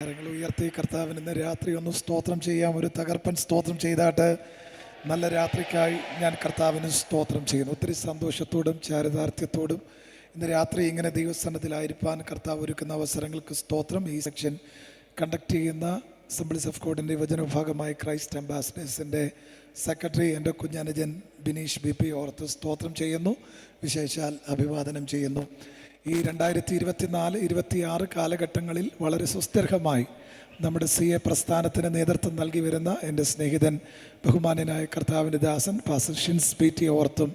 കാര്യങ്ങൾ ഉയർത്തി കർത്താവിന് ഇന്ന് രാത്രി ഒന്ന് സ്തോത്രം ചെയ്യാം. ഒരു തകർപ്പൻ സ്തോത്രം ചെയ്താട്ട് നല്ല രാത്രിക്കായി ഞാൻ കർത്താവിന് സ്തോത്രം ചെയ്യുന്നു. ഒത്തിരി സന്തോഷത്തോടും ചാരിതാർത്ഥ്യത്തോടും ഇന്ന് രാത്രി ഇങ്ങനെ ദൈവസന്നിധിയിലായിരിക്കാൻ കർത്താവ് ഒരുക്കുന്ന അവസരങ്ങൾക്ക് സ്തോത്രം. ഈ സെക്ഷൻ കണ്ടക്ട് ചെയ്യുന്ന അസംബ്ലീസ് ഓഫ് ഗോഡിൻ്റെ വചനവിഭാഗമായ ക്രൈസ്റ്റ് അംബാസഡേഴ്സിൻ്റെ സെക്രട്ടറി എൻ്റെ കുഞ്ഞനുജൻ ബിനീഷ് ബി ഓർത്ത് സ്തോത്രം ചെയ്യുന്നു, വിശേഷാൽ അഭിവാദനം ചെയ്യുന്നു. ഈ 2024-26 കാലഘട്ടങ്ങളിൽ വളരെ സുസ്ഥിരമായി നമ്മുടെ CA പ്രസ്ഥാനത്തിന് നേതൃത്വം നൽകി വരുന്ന എൻ്റെ സ്നേഹിതൻ ബഹുമാന്യനായ കർത്താവിൻ്റെ ദാസൻ പാസ്റ്റർ ഷിൻസ് പി ഓർത്തും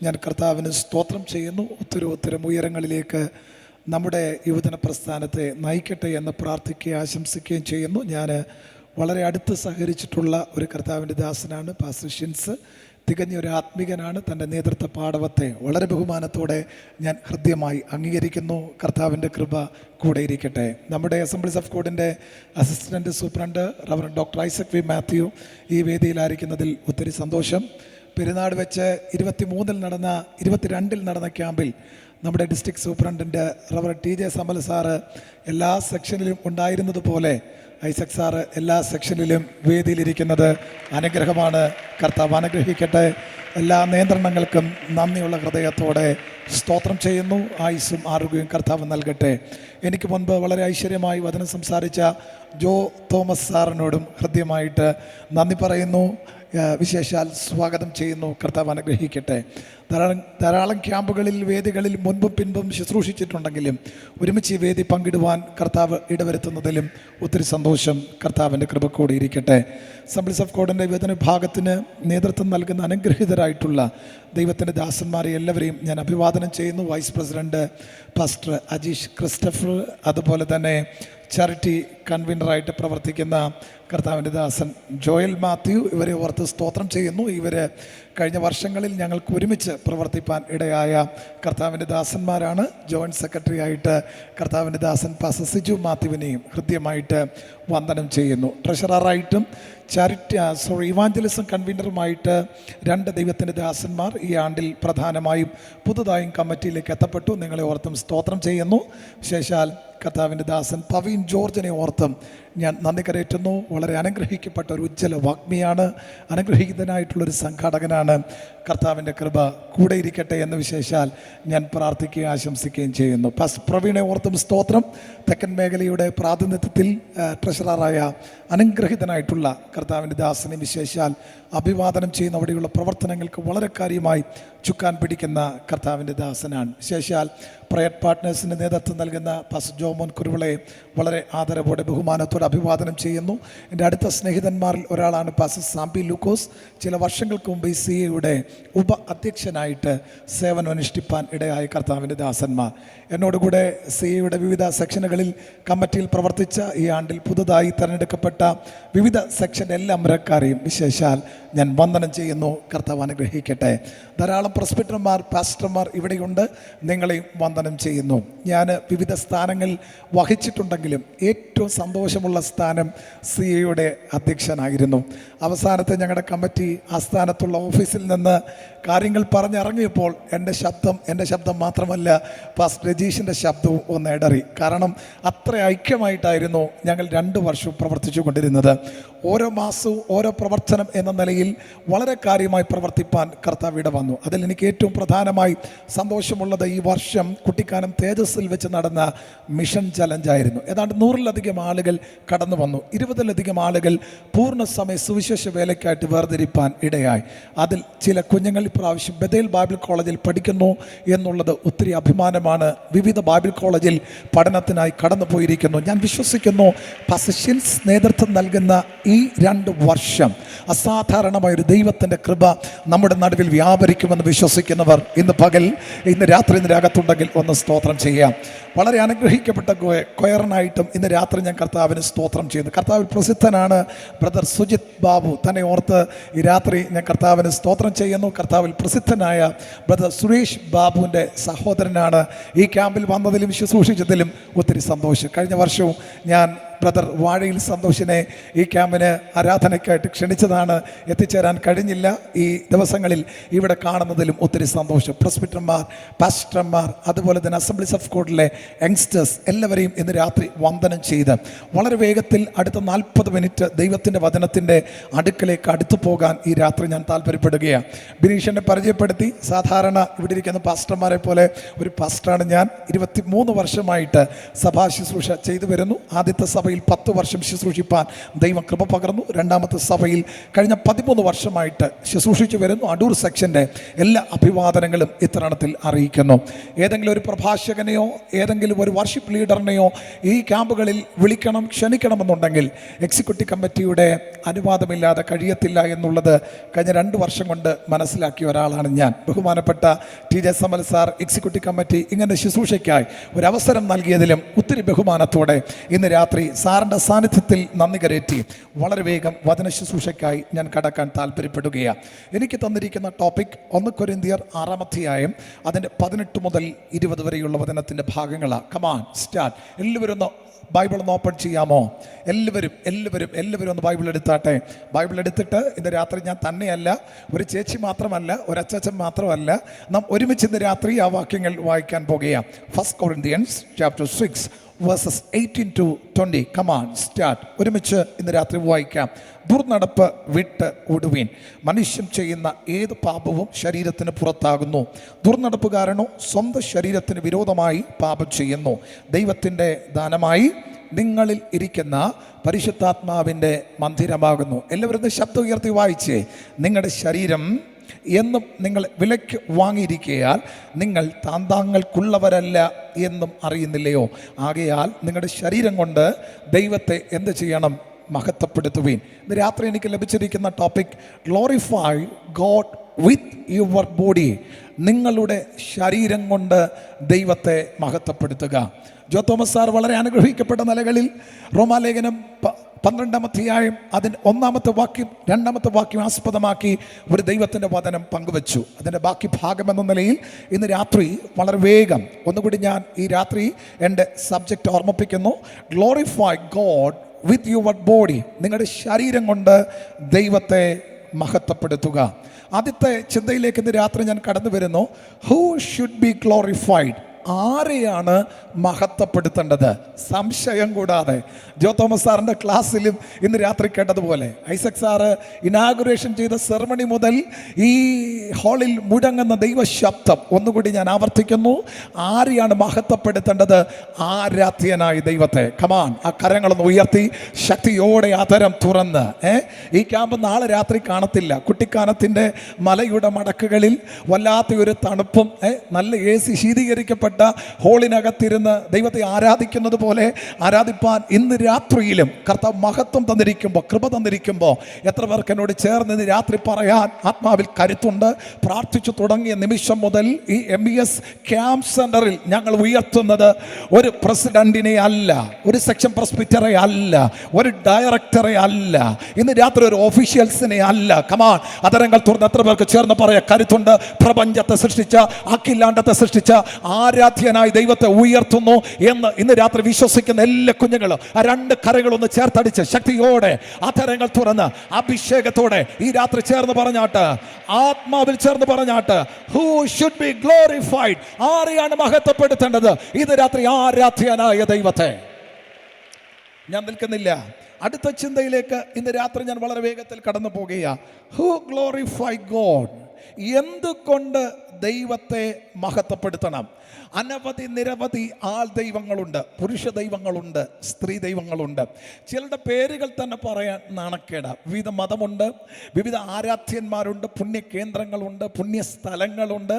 ഞാൻ കർത്താവിന് സ്തോത്രം ചെയ്യുന്നു. ഒത്തിരി ഉയരങ്ങളിലേക്ക് നമ്മുടെ യുവജന പ്രസ്ഥാനത്തെ നയിക്കട്ടെ എന്ന് പ്രാർത്ഥിക്കുകയും ആശംസിക്കുകയും ചെയ്യുന്നു. ഞാൻ വളരെ അടുത്ത് സഹകരിച്ചിട്ടുള്ള ഒരു കർത്താവിൻ്റെ ദാസനാണ് പാസ്റ്റർ ഷിൻസ്. തികഞ്ഞൊരു ആത്മികനാണ്. തൻ്റെ നേതൃത്വ പാടവത്തെ വളരെ ബഹുമാനത്തോടെ ഞാൻ ഹൃദ്യമായി അംഗീകരിക്കുന്നു. കർത്താവിൻ്റെ കൃപ കൂടെ ഇരിക്കട്ടെ. നമ്മുടെ അസംബ്ലീസ് ഓഫ് ഗോഡിൻ്റെ assistant superintendent reverend doctor Isaac V Mathew ഈ വേദിയിലായിരിക്കുന്നതിൽ ഒത്തിരി സന്തോഷം. പെരുന്നാട് വെച്ച് 22 നടന്ന ക്യാമ്പിൽ നമ്മുടെ district സൂപ്രണ്ടിൻ്റെ reverend TJ Samal sir എല്ലാ സെക്ഷനിലും ഉണ്ടായിരുന്നത് പോലെ ഐസക് സാറ് എല്ലാ സെക്ഷനിലും വേദിയിലിരിക്കുന്നത് അനുഗ്രഹമാണ്. കർത്താവ് അനുഗ്രഹിക്കട്ടെ. എല്ലാ നിയന്ത്രണങ്ങൾക്കും നന്ദിയുള്ള ഹൃദയത്തോടെ സ്തോത്രം ചെയ്യുന്നു. ആയുസ്സും ആരോഗ്യവും കർത്താവ് നൽകട്ടെ. എനിക്ക് മുൻപ് വളരെ ഐശ്വര്യമായി വചനം സംസാരിച്ച ജോ തോമസ് സാറിനോടും ഹൃദ്യമായിട്ട് നന്ദി പറയുന്നു, വിശേഷാൽ സ്വാഗതം ചെയ്യുന്നു. കർത്താവ് അനുഗ്രഹിക്കട്ടെ. ധാരാളം ക്യാമ്പുകളിൽ വേദികളിൽ മുൻപും പിൻപും ശുശ്രൂഷിച്ചിട്ടുണ്ടെങ്കിലും ഒരുമിച്ച് ഈ വേദി പങ്കിടുവാൻ കർത്താവ് ഇടവരുത്തുന്നതിലും ഒത്തിരി സന്തോഷം. കർത്താവിൻ്റെ കൃപ കൂടി ഇരിക്കട്ടെ. അസംബ്ലീസ് ഓഫ് ഗോഡിൻ്റെ വേദന വിഭാഗത്തിന് നേതൃത്വം നൽകുന്ന അനുഗ്രഹീതരായിട്ടുള്ള ദൈവത്തിൻ്റെ ദാസന്മാരെ എല്ലാവരെയും ഞാൻ അഭിവാദനം ചെയ്യുന്നു. Vice president pastor Ajeesh Christopher, അതുപോലെ തന്നെ ചാരിറ്റി കൺവീനറായിട്ട് പ്രവർത്തിക്കുന്ന കർത്താവിൻ്റെ ദാസൻ ജോയൽ മാത്യു, ഇവരെ ഓർത്ത് സ്തോത്രം ചെയ്യുന്നു. ഇവർ കഴിഞ്ഞ വർഷങ്ങളിൽ ഞങ്ങൾക്ക് ഒരുമിച്ച് പ്രവർത്തിപ്പാൻ ഇടയായ കർത്താവിൻ്റെ ദാസന്മാരാണ്. ജോയിൻറ്റ് സെക്രട്ടറി ആയിട്ട് കർത്താവിൻ്റെ ദാസൻ പാസ്റ്റർ സിജു മാത്യുവിനെയും ഹൃദ്യമായിട്ട് വന്ദനം ചെയ്യുന്നു. ട്രഷററായിട്ടും ഇവാഞ്ചലിസം കൺവീനറുമായിട്ട് 2 ദൈവത്തിൻ്റെ ദാസന്മാർ ഈ ആണ്ടിൽ പ്രധാനമായും പുതുതായും കമ്മിറ്റിയിലേക്ക് എത്തപ്പെട്ടു. നിങ്ങളെ ഓർത്തും സ്തോത്രം ചെയ്യുന്നു. വിശേഷാൽ കർത്താവിൻ്റെ ദാസൻ പവീൻ ജോർജിനെ ഓർത്തും ഞാൻ നന്ദി കരയറ്റുന്നു. വളരെ അനുഗ്രഹിക്കപ്പെട്ട ഒരു ഉജ്ജ്വല വാഗ്മിയാണ്, അനുഗ്രഹീതനായിട്ടുള്ളൊരു സംഘാടകനാണ്. കർത്താവിൻ്റെ കൃപ കൂടെ ഇരിക്കട്ടെ എന്ന് വിശേഷാൽ ഞാൻ പ്രാർത്ഥിക്കുകയും ആശംസിക്കുകയും ചെയ്യുന്നു. പാസ്റ്റർ പ്രവീണെ ഓർത്തും സ്തോത്രം. തെക്കൻ മേഖലയുടെ പ്രാതിനിധ്യത്തിൽ ട്രഷററായ അനുഗ്രഹീതനായിട്ടുള്ള കർത്താവിൻ്റെ ദാസനെ വിശേഷാൽ അഭിവാദനം ചെയ്യുന്ന അവിടെയുള്ള പ്രവർത്തനങ്ങൾക്ക് വളരെ കാര്യമായി ചുക്കാൻ പിടിക്കുന്ന കർത്താവിൻ്റെ ദാസനാണ്. വിശേഷാൽ പ്രയർ പാർട്ട്നേഴ്സിന് നേതൃത്വം നൽകുന്ന പാസ്റ്റർ ജോമോൻ കുരുവിളെ വളരെ ആദരവോടെ ബഹുമാനത്തോടെ അഭിവാദനം ചെയ്യുന്നു. എൻ്റെ അടുത്ത സ്നേഹിതന്മാരിൽ ഒരാളാണ് പാസ്റ്റർ സാംബി ലൂക്കോസ്. ചില വർഷങ്ങൾക്ക് മുമ്പ് ഈ CAയുടെ ഉപ അധ്യക്ഷനായിട്ട് സേവനം അനുഷ്ഠിപ്പാൻ ഇടയായ കർത്താവിൻ്റെ ദാസന്മാർ. എന്നോടുകൂടെ CAയുടെ വിവിധ സെക്ഷനുകളിൽ കമ്മിറ്റിയിൽ പ്രവർത്തിച്ച ഈ ആണ്ടിൽ പുതുതായി തിരഞ്ഞെടുക്കപ്പെട്ട വിവിധ സെക്ഷൻ എല്ലാ അമരക്കാരെയും വിശേഷാൽ ഞാൻ വന്ദനം ചെയ്യുന്നു. കർത്താവ് അനുഗ്രഹിക്കട്ടെ. ധാരാളം പ്രസ്ബിറ്റർമാർ പാസ്റ്റർമാർ ഇവിടെയുണ്ട്, നിങ്ങളെയും വന്ദനം ചെയ്യുന്നു. ഞാൻ വിവിധ സ്ഥാനങ്ങൾ വഹിച്ചിട്ടുണ്ടെങ്കിലും ഏറ്റവും സന്തോഷമുള്ള സ്ഥാനം CAയുടെ അധ്യക്ഷനായിരുന്നു. അവസാനത്തെ ഞങ്ങളുടെ കമ്മിറ്റി ആസ്ഥാനത്തുള്ള ഓഫീസിൽ നിന്ന് കാര്യങ്ങൾ പറഞ്ഞിറങ്ങിയപ്പോൾ എൻ്റെ ശബ്ദം മാത്രമല്ല പാസ്റ്റർ രജീഷിൻ്റെ ശബ്ദവും ഒന്ന് ഇടറി. കാരണം അത്ര ഐക്യമായിട്ടായിരുന്നു ഞങ്ങൾ 2 വർഷവും പ്രവർത്തിച്ചു കൊണ്ടിരുന്നത്. ഓരോ മാസവും ഓരോ പ്രവർത്തനം എന്ന നിലയിൽ വളരെ കാര്യമായി പ്രവർത്തിപ്പാൻ കർത്താവ് ഇട വന്നു. അതിൽ എനിക്ക് ഏറ്റവും പ്രധാനമായി സന്തോഷമുള്ളത് ഈ വർഷം കുട്ടിക്കാനം തേജസ്സിൽ വെച്ച് നടന്ന മിഷൻ ചലഞ്ചായിരുന്നു. ഏതാണ്ട് 100-ലധികം ആളുകൾ കടന്നു വന്നു. 20-ലധികം ആളുകൾ പൂർണ്ണസമയ സുവിശേഷ വേലയ്ക്കായിട്ട് വേർതിരിപ്പാൻ ഇടയായി. അതിൽ ചില കുഞ്ഞുങ്ങൾ ഇപ്രാവശ്യം ബഥേൽ ബൈബിൾ കോളേജിൽ പഠിക്കുന്നു എന്നുള്ളത് ഒത്തിരി അഭിമാനമാണ്. വിവിധ ബൈബിൾ കോളേജിൽ പഠനത്തിനായി കടന്നു പോയിരിക്കുന്നു. ഞാൻ വിശ്വസിക്കുന്നു പാസ്റ്റർ ഷിൻസ് നേതൃത്വം നൽകുന്ന ഈ 2 വർഷം അസാധാരണമായൊരു ദൈവത്തിൻ്റെ കൃപ നമ്മുടെ നടുവിൽ വ്യാപരിക്കുമെന്ന് വിശ്വസിക്കുന്നവർ ഇന്ന് രാത്രി ഇതിനകത്തുണ്ടെങ്കിൽ ഒന്ന് സ്തോത്രം ചെയ്യാം. വളരെ അനുഗ്രഹിക്കപ്പെട്ട കൊയറിനായിട്ടും ഇന്ന് രാത്രി ഞാൻ കർത്താവിന് സ്തോത്രം ചെയ്യുന്നു. കർത്താവിൽ പ്രസിദ്ധനാണ് ബ്രദർ സുജിത് ബാബു. തന്നെ ഓർത്ത് ഈ രാത്രി ഞാൻ കർത്താവിന് സ്തോത്രം ചെയ്യുന്നു. കർത്താവിൽ പ്രസിദ്ധനായ ബ്രദർ സുരേഷ് ബാബുവിൻ്റെ സഹോദരനാണ്. ഈ ക്യാമ്പിൽ വന്നതിലും ശുശ്രൂഷിച്ചതിലും ഒത്തിരി സന്തോഷം. കഴിഞ്ഞ വർഷവും ഞാൻ ബ്രദർ വാഴയിൽ സന്തോഷിനെ ഈ ക്യാമ്പിന് ആരാധനയ്ക്കായിട്ട് ക്ഷണിച്ചതാണ്. എത്തിച്ചേരാൻ കഴിഞ്ഞില്ല. ഈ ദിവസങ്ങളിൽ ഇവിടെ കാണുന്നതിലും ഒത്തിരി സന്തോഷം. പ്രസ്ബിറ്റർമാർ, പാസ്റ്റർമാർ, അതുപോലെ തന്നെ അസംബ്ലീസ് ഓഫ് ഗോഡിലെ യങ്സ്റ്റേഴ്സ് എല്ലാവരെയും ഇന്ന് രാത്രി വന്ദനം ചെയ്ത് വളരെ വേഗത്തിൽ അടുത്ത 40 മിനിറ്റ് ദൈവത്തിൻ്റെ വചനത്തിൻ്റെ അടുക്കലേക്ക് അടുത്തു പോകാൻ ഈ രാത്രി ഞാൻ താല്പര്യപ്പെടുകയാണ്. ബിനീഷനെ പരിചയപ്പെടുത്തി. സാധാരണ ഇവിടെ ഇരിക്കുന്ന പാസ്റ്റർമാരെ പോലെ ഒരു പാസ്റ്ററാണ് ഞാൻ. 23 വർഷമായിട്ട് സഭാ ശുശ്രൂഷ ചെയ്തു വരുന്നു. ആദ്യത്തെ സഭയിൽ 10 വർഷം ശുശ്രൂഷിപ്പാൻ ദൈവം കൃപ പകർന്നു. രണ്ടാമത്തെ സഭയിൽ കഴിഞ്ഞ 13 വർഷമായിട്ട് ശുശ്രൂഷിച്ചു വരുന്നു. അടൂർ സെക്ഷൻ്റെ എല്ലാ അഭിവാദനങ്ങളും ഇത്തരണത്തിൽ അറിയിക്കുന്നു. ഏതെങ്കിലും ഒരു പ്രഭാഷകനെയോ ഏതെങ്കിലും ഒരു വർഷിപ്പ് ലീഡറിനെയോ ഈ ക്യാമ്പുകളിൽ വിളിക്കണം, ക്ഷണിക്കണമെന്നുണ്ടെങ്കിൽ എക്സിക്യൂട്ടീവ് കമ്മിറ്റിയുടെ അനുവാദമില്ലാതെ കഴിയത്തില്ല എന്നുള്ളത് കഴിഞ്ഞ 2 വർഷം കൊണ്ട് മനസ്സിലാക്കിയ ഒരാളാണ് ഞാൻ. ബഹുമാനപ്പെട്ട TJ Samal sir executive committee ഇങ്ങനെ ശുശ്രൂഷയ്ക്കായി ഒരവസരം നൽകിയതിലും ഒത്തിരി ബഹുമാനത്തോടെ ഇന്ന് രാത്രി സാറിൻ്റെ സാന്നിധ്യത്തിൽ നന്ദി കരേറ്റി വളരെ വേഗം വചന ശുശ്രൂഷയ്ക്കായി ഞാൻ കടക്കാൻ താല്പര്യപ്പെടുകയാണ്. എനിക്ക് തന്നിരിക്കുന്ന ടോപ്പിക് 1 കൊരിന്ത്യർ 6-ാം അധ്യായം അതിൻ്റെ 18 മുതൽ 20 വരെയുള്ള വചനത്തിൻ്റെ ഭാഗങ്ങളാണ്. Come on start. എല്ലാവരും ഒന്ന് ബൈബിൾ ഒന്ന് ഓപ്പൺ ചെയ്യാമോ? എല്ലാവരും ഒന്ന് ബൈബിൾ എടുത്താട്ടെ. ബൈബിൾ എടുത്തിട്ട് ഇന്ന് രാത്രി ഞാൻ തന്നെയല്ല, ഒരു ചേച്ചി മാത്രമല്ല, ഒരു അച്ചാച്ചൻ മാത്രമല്ല, നാം ഒരുമിച്ച് ഇന്ന് രാത്രി ആ വാക്യങ്ങൾ വായിക്കാൻ പോകുകയാണ്. 1 Corinthians chapter 6 verses 18 to 20. Come on start. ഒരുമിച്ച് ഇന്ന് രാത്രി വായിക്കാം. ദുർനടപ്പ് വിട്ട് ഓടുവീൻ. മനുഷ്യൻ ചെയ്യുന്ന ഏത് പാപവും ശരീരത്തിന് പുറത്താകുന്നു. ദുർനടപ്പുകാരനോ സ്വന്തം ശരീരത്തിന് വിരോധമായി പാപം ചെയ്യുന്നു. ദൈവത്തിൻ്റെ ദാനമായി നിങ്ങളിൽ ഇരിക്കുന്ന പരിശുദ്ധാത്മാവിൻ്റെ മന്ദിരമാകുന്നു. എല്ലാവരും ശബ്ദം ഉയർത്തി വായിച്ചേ. നിങ്ങളുടെ ശരീരം എന്നും നിങ്ങൾ വിലയ്ക്ക് വാങ്ങിയിരിക്കയാൽ നിങ്ങൾ താന്താങ്ങൾക്കുള്ളവരല്ല എന്നും അറിയുന്നില്ലയോ? ആകയാൽ നിങ്ങളുടെ ശരീരം കൊണ്ട് ദൈവത്തെ എന്ത് ചെയ്യണം? മഹത്വപ്പെടുത്തുവീൻ. ഇന്ന് രാത്രി എനിക്ക് ലഭിച്ചിരിക്കുന്ന topic glorify God with your body. നിങ്ങളുടെ ശരീരം കൊണ്ട് ദൈവത്തെ മഹത്വപ്പെടുത്തുക. ജോ തോമസ് സാർ വളരെ അനുഗ്രഹിക്കപ്പെട്ട നിലകളിൽ റോമാലേഖനം 12-ാം അധ്യായം അതിൻ്റെ 1-ാമത്തെ വാക്യം 2-ാമത്തെ വാക്യം ആസ്പദമാക്കി ഒരു ദൈവത്തിൻ്റെ വചനം പങ്കുവച്ചു. അതിൻ്റെ ബാക്കി ഭാഗം എന്ന നിലയിൽ ഇന്ന് രാത്രി വളരെ വേഗം ഒന്നുകൂടി ഞാൻ ഈ രാത്രി എൻ്റെ സബ്ജക്റ്റ് ഓർമ്മിപ്പിക്കുന്നു. Glorify God with your body. നിങ്ങളുടെ ശരീരം കൊണ്ട് ദൈവത്തെ മഹത്വപ്പെടുത്തുക. ആദ്യത്തെ ചിന്തയിലേക്ക് ഇന്ന് രാത്രി ഞാൻ കടന്നു വരുന്നു. Who should be glorified? ആരെയാണ് മഹത്വപ്പെടുത്തേണ്ടത്? സംശയം കൂടാതെ ജോ തോമസ് സാറിൻ്റെ ക്ലാസ്സിലും ഇന്ന് രാത്രി കേട്ടതുപോലെ ഐസക് സാറ് ഇനാഗുറേഷൻ ചെയ്ത സെറമണി മുതൽ ഈ ഹാളിൽ മുഴങ്ങുന്ന ദൈവശബ്ദം ഒന്നുകൂടി ഞാൻ ആവർത്തിക്കുന്നു. ആരെയാണ് മഹത്വപ്പെടുത്തേണ്ടത്? ആരാധ്യനായ ദൈവത്തെ. കമാൻ, ആ കരങ്ങളൊന്ന് ഉയർത്തി ശക്തിയോടെ ആദരം തുറന്ന്. ഈ ക്യാമ്പ് നാളെ രാത്രി കാണത്തില്ല. കുട്ടിക്കാനത്തിൻ്റെ മലയുടെ മടക്കുകളിൽ വല്ലാത്ത ഒരു തണുപ്പും നല്ല AC ശീതീകരിക്കപ്പെട്ട ഹോളിനകത്തിരുന്ന് ദൈവത്തെ ആരാധിക്കുന്നത് പോലെ ആരാധിപ്പാൻ ഇന്ന് രാത്രിയിലും കർത്താവ് മഹത്വം തന്നിരിക്കുമ്പോൾ, കൃപ തന്നിരിക്കുമ്പോൾ എത്ര പേർക്ക് എന്നോട് ചേർന്ന് ഇന്ന് രാത്രി പറയാൻ ആത്മാവിൽ കരുത്തുണ്ട്? പ്രാർത്ഥിച്ചു തുടങ്ങിയ നിമിഷം മുതൽ ഈ MBS ക്യാമ്പ് സെന്ററിൽ ഞങ്ങൾ ഉയർത്തുന്നത് ഒരു പ്രസിഡന്റിനെ അല്ല, ഒരു സെക്ഷൻ പ്രസ്ബിറ്ററെ അല്ല, ഒരു ഡയറക്ടറെ അല്ല, ഇന്ന് രാത്രി ഒരു ഓഫീഷ്യൽസിനെ അല്ല. കമാൻ, അതരങ്ങൾ തുറന്ന് എത്ര പേർക്ക് ചേർന്ന് പറയാൻ കരുത്തുണ്ട്? പ്രപഞ്ചത്തെ സൃഷ്ടിച്ച, അഖിലാണ്ടത്തെ സൃഷ്ടിച്ച ആരാധ്യനായി ദൈവത്തെ ഉയർത്തുന്നു എന്ന് ഇന്ന് രാത്രി വിശ്വസിക്കുന്ന എല്ലാ കുഞ്ഞുങ്ങളും ആ 2 കരങ്ങളൊന്ന് ചേർത്തടിച്ച് ശക്തിയോടെ അധരങ്ങൾ തുറന്ന് അഭിഷേകത്തോടെ ഈ രാത്രി ചേർന്ന് പറഞ്ഞാട്ട്, ആത്മാവിൽ ചേർന്ന് പറഞ്ഞാട്ട്, ഹൂ ഷുഡ് ബി ഗ്ലോറിഫൈഡ്? ആരെയാണ് മഹത്വപ്പെടുത്തേണ്ടത്? ഇത് രാത്രി ആരാധ്യനായ ദൈവത്തെ. ഞാൻ നിൽക്കുന്നില്ല. അടുത്ത ചിന്തയിലേക്ക് ഇന്ന് രാത്രി ഞാൻ വളരെ വേഗത്തിൽ കടന്നു പോകുകയാണ്. Who glorify God? എന്തുകൊണ്ട് ദൈവത്തെ മഹത്വപ്പെടുത്തണം? അനവധി നിരവധി ആൾ ദൈവങ്ങളുണ്ട്, പുരുഷ ദൈവങ്ങളുണ്ട്, സ്ത്രീ ദൈവങ്ങളുണ്ട്. ചിലരുടെ പേരുകൾ തന്നെ പറയാൻ നാണക്കേട. വിവിധ മതമുണ്ട്, വിവിധ ആരാധ്യന്മാരുണ്ട്, പുണ്യ കേന്ദ്രങ്ങളുണ്ട്, പുണ്യ സ്ഥലങ്ങളുണ്ട്.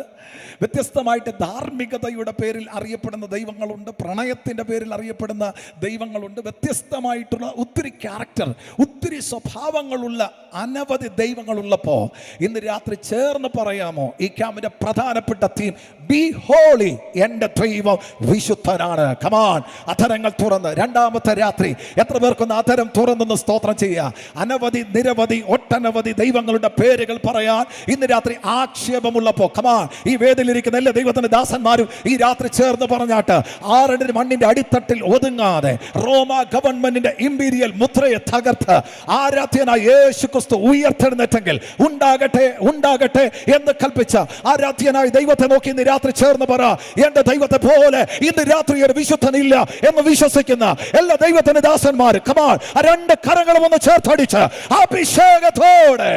വ്യത്യസ്തമായിട്ട് ധാർമ്മികതയുടെ പേരിൽ അറിയപ്പെടുന്ന ദൈവങ്ങളുണ്ട്, പ്രണയത്തിൻ്റെ പേരിൽ അറിയപ്പെടുന്ന ദൈവങ്ങളുണ്ട്. വ്യത്യസ്തമായിട്ടുള്ള ഒത്തിരി ക്യാരക്ടർ, ഒത്തിരി സ്വഭാവങ്ങളുള്ള അനവധി ദൈവങ്ങളുള്ളപ്പോൾ ഇന്ന് രാത്രി ചേർന്ന് പറയാമോ? ഈ ക്യാമ്പിന്റെ പ്രധാനപ്പെട്ട തീം ബി ഹോളി. എൻ്റെ ദൈവം വിശുദ്ധനാണ്. കമാൻ, അധരങ്ങൾ തുറന്ന് രണ്ടാമത്തെ രാത്രി എത്ര പേർക്കൊന്ന് അധരം തുറന്നൊന്ന് സ്തോത്രം ചെയ്യുക. അനവധി നിരവധി ഒട്ടനവധി ദൈവങ്ങളുടെ പേരുകൾ പറയാൻ ഇന്ന് രാത്രി ആക്ഷേപമുള്ളപ്പോൾ കമാൻ, ഈ വേദിയിലിരിക്കുന്ന എല്ലാ ദൈവത്തിന്റെ ദാസന്മാരും ഈ രാത്രി ചേർന്ന് പറഞ്ഞാട്ട്, ആറടി മണ്ണിന്റെ അടിത്തട്ടിൽ ഒതുങ്ങാതെ റോമ ഗവൺമെന്റിന്റെ ഇമ്പീരിയൽ മുദ്രയെ തകർത്ത് ആരാധ്യനായ യേശു ക്രിസ്തു ഉയർത്തെഴുന്നേറ്റെങ്കിൽ ഉണ്ടാകട്ടെ ഉണ്ടാകട്ടെ എന്ന് കൽപ്പിച്ച ആരാധ്യനായ ദൈവത്തെ നോക്കി രാത്രി ചേർന്ന് പറ, എന്റെ ദൈവത്തെ പോലെ ഇന്ന് രാത്രി ഒരു വിശുദ്ധനില്ല എന്ന് വിശ്വസിക്കുന്ന എല്ലാ ദൈവത്തിന്റെ ദാസന്മാർ കമാൻ ആ രണ്ട് കരങ്ങളും ഒന്ന് ചേർത്തടിച്ച് അഭിഷേകത്തോടെ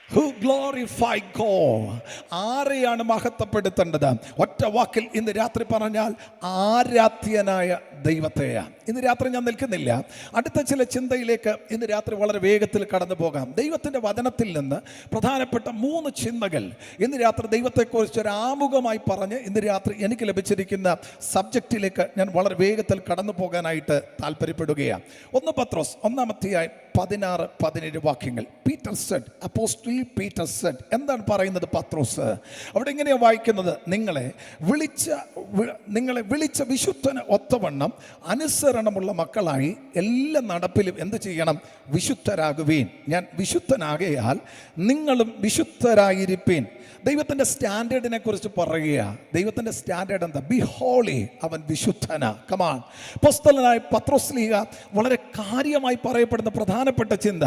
Who glorify God? ആരെയാണ് മഹത്വപ്പെടുത്തേണ്ടത്? ഒറ്റ വാക്കിൽ ഇന്ന് രാത്രി പറഞ്ഞാൽ ആരാധ്യനായ ദൈവത്തെയാണ്. ഇന്ന് രാത്രി ഞാൻ നിൽക്കുന്നില്ല, അടുത്ത ചില ചിന്തയിലേക്ക് ഇന്ന് രാത്രി വളരെ വേഗത്തിൽ കടന്നു പോകാം. ദൈവത്തിൻ്റെ വചനത്തിൽ നിന്ന് പ്രധാനപ്പെട്ട 3 ചിന്തകൾ ഇന്ന് രാത്രി ദൈവത്തെക്കുറിച്ച് ഒരു ആമുഖമായി പറഞ്ഞ് ഇന്ന് രാത്രി എനിക്ക് ലഭിച്ചിരിക്കുന്ന സബ്ജക്റ്റിലേക്ക് ഞാൻ വളരെ വേഗത്തിൽ കടന്നു പോകാനായിട്ട് താല്പര്യപ്പെടുകയാണ്. 1 പത്രോസ് 1:16-17 വാക്യങ്ങൾ. Peter said, apostle Peter said. എന്താണ് പറയുന്നത് പത്രോസ്? അവിടെ ഇങ്ങനെയാണ് വായിക്കുന്നത്, നിങ്ങളെ വിളിച്ച വിശുദ്ധന് ഒത്തവണ്ണം അനുസരണമുള്ള മക്കളായി എല്ലാ നടപ്പിലും എന്ത് ചെയ്യണം? വിശുദ്ധരാകുവീൻ. ഞാൻ വിശുദ്ധനാകയാൽ നിങ്ങളും വിശുദ്ധരായിരിപ്പീൻ. ദൈവത്തിൻ്റെ സ്റ്റാൻഡേർഡിനെ കുറിച്ച് പറയുക. ദൈവത്തിൻ്റെ സ്റ്റാൻഡേർഡ് എന്താ? Be holy. അവൻ വിശുദ്ധനാ. കമാൺ. അപ്പോസ്തലനായ പത്രോസ്ലീഹ വളരെ കാര്യമായി പറയപ്പെടുന്ന പ്രധാനപ്പെട്ട ചിന്ത,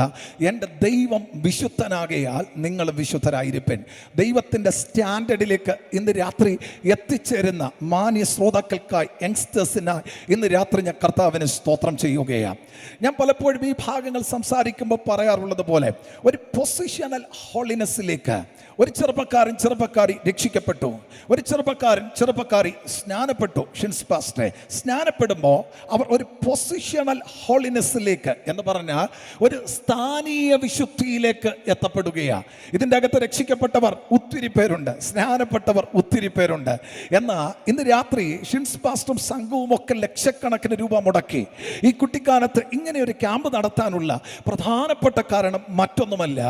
എൻ്റെ ദൈവം വിശുദ്ധനാകയാൽ നിങ്ങൾ വിശുദ്ധരായിരിപ്പൻ. ദൈവത്തിൻ്റെ സ്റ്റാൻഡേർഡിലേക്ക് ഇന്ന് രാത്രി എത്തിച്ചേരുന്ന മാന്യ ശ്രോതാക്കൾക്കായി, യങ്സ്റ്റേഴ്സിനായി ഇന്ന് രാത്രി ഞാൻ കർത്താവിനെ സ്തോത്രം ചെയ്യുകയാണ്. ഞാൻ പലപ്പോഴും ഈ ഭാഗങ്ങൾ സംസാരിക്കുമ്പോൾ പറയാറുള്ളത് പോലെ ഒരു പൊസിഷണൽ ഹോളിനെസ്സിലേക്ക് ഒരു ചെറുപ്പക്കാരി രക്ഷിക്കപ്പെട്ടു. ഒരു ചെറുപ്പക്കാരി സ്നാനപ്പെട്ടു. ഷിൻസ് പാസ്റ്ററെ സ്നാനപ്പെടുമ്പോൾ അവർ ഒരു പൊസിഷണൽ ഹോളിനെസ്സിലേക്ക് എന്ന് പറഞ്ഞാൽ ഒരു സ്ഥാനീയ വിശുദ്ധിയിലേക്ക് എത്തപ്പെടുകയാണ്. ഇതിൻ്റെ അകത്ത് രക്ഷിക്കപ്പെട്ടവർ ഒത്തിരി പേരുണ്ട്, സ്നാനപ്പെട്ടവർ ഒത്തിരി പേരുണ്ട്. എന്നാൽ ഇന്ന് രാത്രി ഷിൻസ് പാസ്റ്ററും സംഘവും ഒക്കെ ലക്ഷക്കണക്കിന് രൂപ മുടക്കി ഈ കുട്ടിക്കാലത്ത് ഇങ്ങനെ ഒരു ക്യാമ്പ് നടത്താനുള്ള പ്രധാനപ്പെട്ട കാരണം മറ്റൊന്നുമല്ല,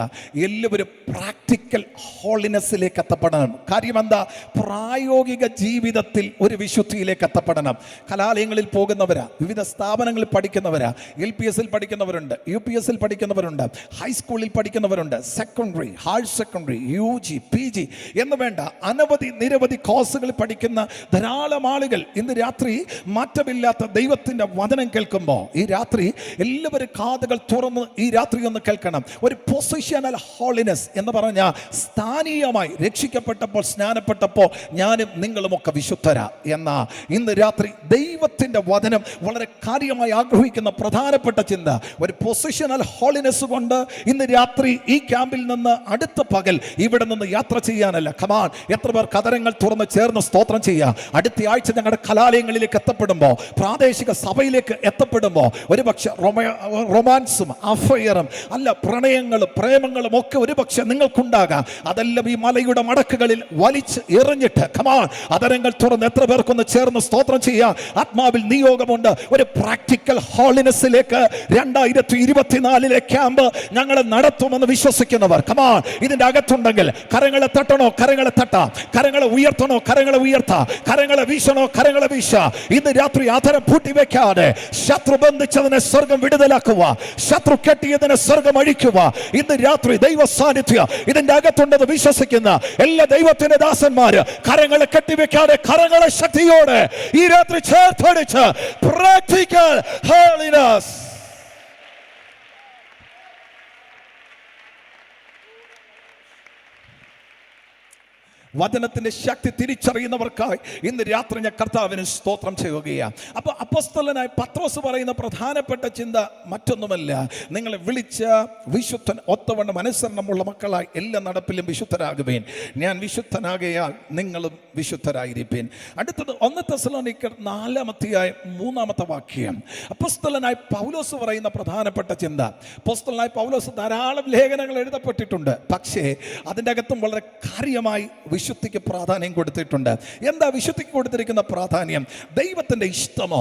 എല്ലാവരും പ്രാക്ടിക്കൽ ഹോളിനെസ്സിലേക്ക് എത്തപ്പെടണം. കാര്യം എന്താ? പ്രായോഗിക ജീവിതത്തിൽ ഒരു വിശുദ്ധിയിലേക്ക് എത്തപ്പെടണം. കലാലയങ്ങളിൽ പോകുന്നവരാ, വിവിധ സ്ഥാപനങ്ങളിൽ പഠിക്കുന്നവരാ, LPS പഠിക്കുന്നവരുണ്ട്, UPS പഠിക്കുന്നവരുണ്ട്, ഹൈസ്കൂളിൽ പഠിക്കുന്നവരുണ്ട്, secondary, higher secondary, UG, PG എന്ന് വേണ്ട നിരവധി കോഴ്സുകൾ പഠിക്കുന്ന ധാരാളം ആളുകൾ ഇന്ന് രാത്രി മാറ്റമില്ലാത്ത ദൈവത്തിൻ്റെ വചനം കേൾക്കുമ്പോൾ ഈ രാത്രി എല്ലാവരും കാതുകൾ തുറന്ന് ഈ രാത്രി ഒന്ന് കേൾക്കണം. ഒരു പൊസിഷണൽ ഹോളിനെസ് എന്ന് പറഞ്ഞാൽ സ്ഥാനീയമായി രക്ഷിക്കപ്പെട്ടപ്പോൾ, സ്നാനപ്പെട്ടപ്പോൾ ഞാനും നിങ്ങളുമൊക്കെ വിശുദ്ധരാ എന്നാ ഇന്ന് രാത്രി ദൈവത്തിൻ്റെ വചനം വളരെ കാര്യമായി ആഗ്രഹിക്കുന്ന പ്രധാനപ്പെട്ട ചിന്ത. ഒരു പൊസിഷണൽ ഹോളിനെസ് കൊണ്ട് ഇന്ന് രാത്രി ഈ ക്യാമ്പിൽ നിന്ന് അടുത്ത പകൽ ഇവിടെ നിന്ന് യാത്ര ചെയ്യാനല്ല. കമാൻ, എത്ര പേർ കതരങ്ങൾ തുറന്ന് ചേർന്ന് സ്തോത്രം ചെയ്യുക. അടുത്ത ആഴ്ച ഞങ്ങളുടെ കലാലയങ്ങളിലേക്ക് എത്തപ്പെടുമ്പോൾ, പ്രാദേശിക സഭയിലേക്ക് എത്തപ്പെടുമ്പോൾ ഒരുപക്ഷെ റൊമാൻസും അഫയറും അല്ല പ്രണയങ്ങളും പ്രേമങ്ങളും ഒക്കെ ഒരുപക്ഷെ നിങ്ങൾക്കുണ്ടാകാം. അതെല്ലാം ഈ മലയുടെ മടക്കുകളിൽ വലിച്ച് എറിഞ്ഞിട്ട് കമാൻ അതരങ്ങൾ തുറന്ന് എത്ര പേർക്കൊന്ന് ചേർന്ന് സ്തോത്രം ചെയ്യാം. ആത്മാവിൽ നിയോഗമുണ്ട്. ഒരു പ്രാക്ടിക്കൽ ഹോളിനെസ്സിലേക്ക് 2024 ക്യാമ്പ് ഞങ്ങളെ നടത്തുമെന്ന് വിശ്വസിക്കുന്നവർ കമാൻ ഇതിന്റെ അകത്തുണ്ടെങ്കിൽ കരങ്ങളെ തട്ടണോ? കരങ്ങളെ തട്ടാം. കരങ്ങളെ ഉയർത്തണോ? കരങ്ങളെ ഉയർത്താം. കരങ്ങളെ വീശണോ? കരങ്ങളെ വീശ. ഇന്ന് രാത്രി ആധാരം പൂട്ടിവെക്കാതെ ശത്രു ബന്ധിച്ചതിനെ സ്വർഗം വിടുതലാക്കുക, ശത്രു കെട്ടിയതിനെ സ്വർഗം അഴിക്കുക. ഇന്ന് രാത്രി ദൈവ സാന്നിധ്യം ഇതിന്റെ അകത്തുണ്ടെന്ന് വിശ്വസിക്കുന്ന എല്ലാ ദൈവത്തിന്റെ ദാസന്മാര് കരങ്ങളെ കെട്ടിവെക്കാതെ കരങ്ങളെ ശക്തിയോടെ ഈ രാത്രി ചേർത്തടിച്ച് പ്രാക്ടിക്കൽ ഹോളിനെസ്. വചനത്തിന്റെ ശക്തി തിരിച്ചറിയുന്നവർക്കായി ഇന്ന് രാത്രി ഞാൻ കർത്താവിന് സ്തോത്രം ചെയ്യുകയാണ്. അപ്പോൾ അപ്പോസ്തലനായ പത്രോസ് പറയുന്ന പ്രധാനപ്പെട്ട ചിന്ത മറ്റൊന്നുമല്ല, നിങ്ങളെ വിളിച്ച വിശുദ്ധൻ ഒത്തവണ്ണം അനുസരണമുള്ള മക്കളായി എല്ലാ നടപ്പിലും വിശുദ്ധരാകുവേൻ. ഞാൻ വിശുദ്ധനാകയാൽ നിങ്ങളും വിശുദ്ധരായിരിപ്പീൻ. അടുത്തത് 1 തെസ്സലോനിക്കർ 4:3 വാക്യം. അപ്പോസ്തലനായ പൗലോസ് പറയുന്ന പ്രധാനപ്പെട്ട ചിന്ത. അപ്പോസ്തലനായ പൗലോസ് ധാരാളം ലേഖനങ്ങൾ എഴുതപ്പെട്ടിട്ടുണ്ട്, പക്ഷേ അതിൻ്റെ അകത്തും വളരെ കാര്യമായി വിശുദ്ധിക്ക് പ്രാധാന്യം കൊടുത്തിട്ടുണ്ട്. എന്താ വിശുദ്ധിക്ക് കൊടുത്തിരിക്കുന്ന പ്രാധാന്യം? ദൈവത്തിൻ്റെ ഇഷ്ടമോ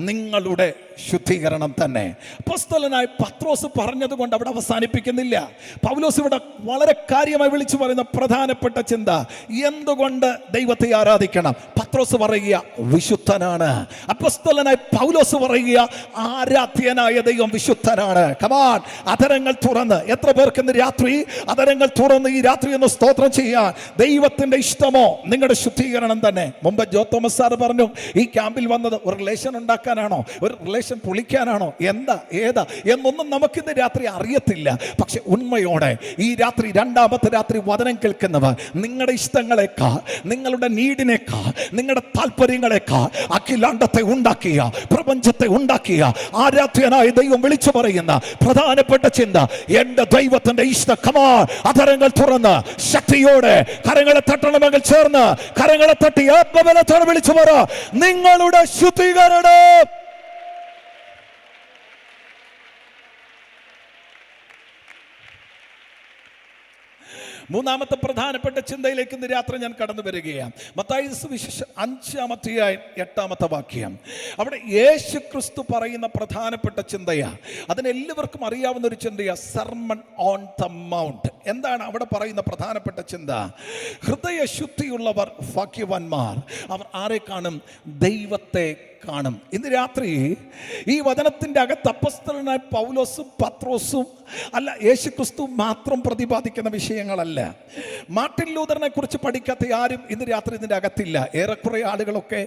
നിങ്ങളുടെ ശുദ്ധീകരണം തന്നെ. അപ്പോസ്തലനായ പത്രോസ് പറഞ്ഞതുകൊണ്ട് അവിടെ അവസാനിപ്പിക്കുന്നില്ല. പൗലോസ് ഇവിടെ വളരെ കാര്യമായി വിളിച്ചു പറയുന്ന പ്രധാനപ്പെട്ട ചിന്ത, എന്തുകൊണ്ട് ദൈവത്തെ ആരാധിക്കണം? പത്രോസ് പറയുക വിശുദ്ധനാണ്. അപ്പോസ്തലനായ പൗലോസ് പറയുക ആരാധ്യനായ ദൈവം വിശുദ്ധനാണ്. കമാൻ, അതരങ്ങൾ തുറന്ന് എത്ര പേർക്ക് ഇന്ന് രാത്രി അതരങ്ങൾ തുറന്ന് ഈ രാത്രി ഒന്ന് സ്തോത്രം ചെയ്യാൻ ദൈവത്തെ ദൈവത്തിന്റെ ഇഷ്ടമോ നിങ്ങളുടെ ശുദ്ധീകരണം തന്നെ. മുമ്പ് ജോ തോമസ് സാർ പറഞ്ഞു, ഈ ക്യാമ്പിൽ വന്നത് ഒരു റിലേഷൻ ഉണ്ടാക്കാനാണോ, ഒരു റിലേഷൻ പൊളിക്കാനാണോ, എന്താ ഏതാ എന്നൊന്നും നമുക്കിന്ന് രാത്രി അറിയത്തില്ല. പക്ഷെ ഉണ്മയോടെ ഈ രാത്രി, രണ്ടാമത്തെ രാത്രി വചനം കേൾക്കുന്നവർ, നിങ്ങളുടെ ഇഷ്ടങ്ങളെക്കാൾ, നിങ്ങളുടെ നീഡിനേക്കാൾ, നിങ്ങളുടെ താല്പര്യങ്ങളെക്കാൾ അഖിലാണ്ടത്തെ ഉണ്ടാക്കിയ, പ്രപഞ്ചത്തെ ഉണ്ടാക്കിയ ആരാധ്യനായ ദൈവം വിളിച്ചു പറയുന്ന പ്രധാനപ്പെട്ട ചിന്ത, എന്റെ ദൈവത്തിന്റെ ഇഷ്ടം. കമാൻ, അധരങ്ങൾ തുറന്ന് ശക്തിയോടെ കരങ്ങളെ തട്ടണമെങ്കിൽ ചേർന്ന് കരങ്ങളെ തട്ടി ആത്മബലത്തോടെ വിളിച്ചു പറ, നിങ്ങളുടെ ശുദ്ധീകരണം. മൂന്നാമത്തെ പ്രധാനപ്പെട്ട ചിന്തയിലേക്ക് ഇന്ന് രാത്രി ഞാൻ കടന്നു വരികയാണ്. മത്തായി സുവിശേഷം 5-ാം അധ്യായം 8-ാമത്തെ വാക്യം. അവിടെ യേശു ക്രിസ്തു പറയുന്ന പ്രധാനപ്പെട്ട ചിന്തയാണ്. അതിനെല്ലാവർക്കും അറിയാവുന്ന ഒരു ചിന്തയാണ്, സർമൺ ഓൺ ദ മൗണ്ട്. എന്താണ് അവിടെ പറയുന്ന പ്രധാനപ്പെട്ട ചിന്ത? ഹൃദയശുദ്ധിയുള്ളവർ ഭാഗ്യവാന്മാർ, അവർ ആരെ കാണും? ദൈവത്തെ കാണും. ഇന്ന് രാത്രി ഈ വചനത്തിൻ്റെ അകത്ത് അപ്പോസ്തലനായ പൗലോസും പത്രോസും അല്ല, യേശു ക്രിസ്തു മാത്രം പ്രതിപാദിക്കുന്ന വിഷയങ്ങളല്ല. മാർട്ടിൻ ലൂതറിനെ കുറിച്ച് പഠിക്കാത്ത ആരും ഇന്ന് രാത്രി ഇതിൻ്റെ അകത്തില്ല. ഏറെക്കുറെ ആളുകളൊക്കെ